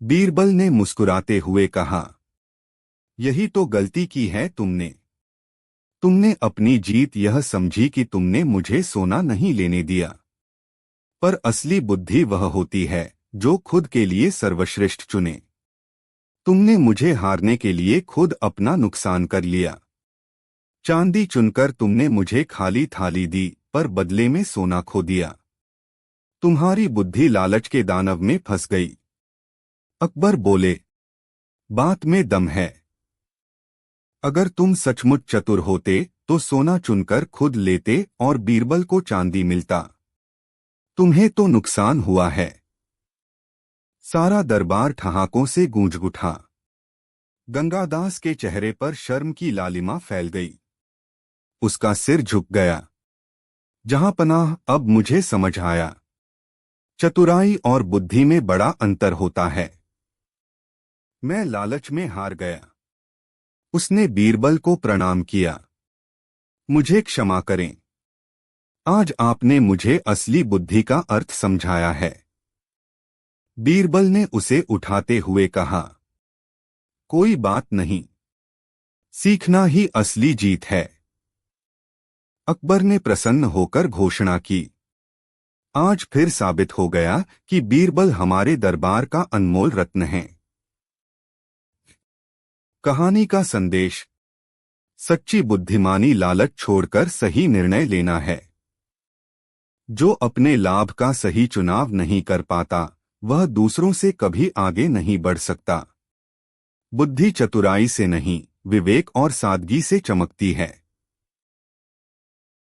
बीरबल ने मुस्कुराते हुए कहा, यही तो गलती की है तुमने। तुमने अपनी जीत यह समझी कि तुमने मुझे सोना नहीं लेने दिया। पर असली बुद्धि वह होती है जो खुद के लिए सर्वश्रेष्ठ चुने। तुमने मुझे हारने के लिए खुद अपना नुकसान कर लिया। चांदी चुनकर तुमने मुझे खाली थाली दी, पर बदले में सोना खो दिया। तुम्हारी बुद्धि लालच के दानव में फंस गई। अकबर बोले, बात में दम है। अगर तुम सचमुच चतुर होते तो सोना चुनकर खुद लेते और बीरबल को चांदी मिलता। तुम्हें तो नुकसान हुआ है। सारा दरबार ठहाकों से गूंज उठा। गंगादास के चेहरे पर शर्म की लालिमा फैल गई। उसका सिर झुक गया। जहां पनाह, अब मुझे समझ आया। चतुराई और बुद्धि में बड़ा अंतर होता है। मैं लालच में हार गया। उसने बीरबल को प्रणाम किया। मुझे क्षमा करें। आज आपने मुझे असली बुद्धि का अर्थ समझाया है। बीरबल ने उसे उठाते हुए कहा, कोई बात नहीं। सीखना ही असली जीत है। अकबर ने प्रसन्न होकर घोषणा की, आज फिर साबित हो गया कि बीरबल हमारे दरबार का अनमोल रत्न है। कहानी का संदेश: सच्ची बुद्धिमानी लालच छोड़कर सही निर्णय लेना है। जो अपने लाभ का सही चुनाव नहीं कर पाता, वह दूसरों से कभी आगे नहीं बढ़ सकता। बुद्धि चतुराई से नहीं, विवेक और सादगी से चमकती है।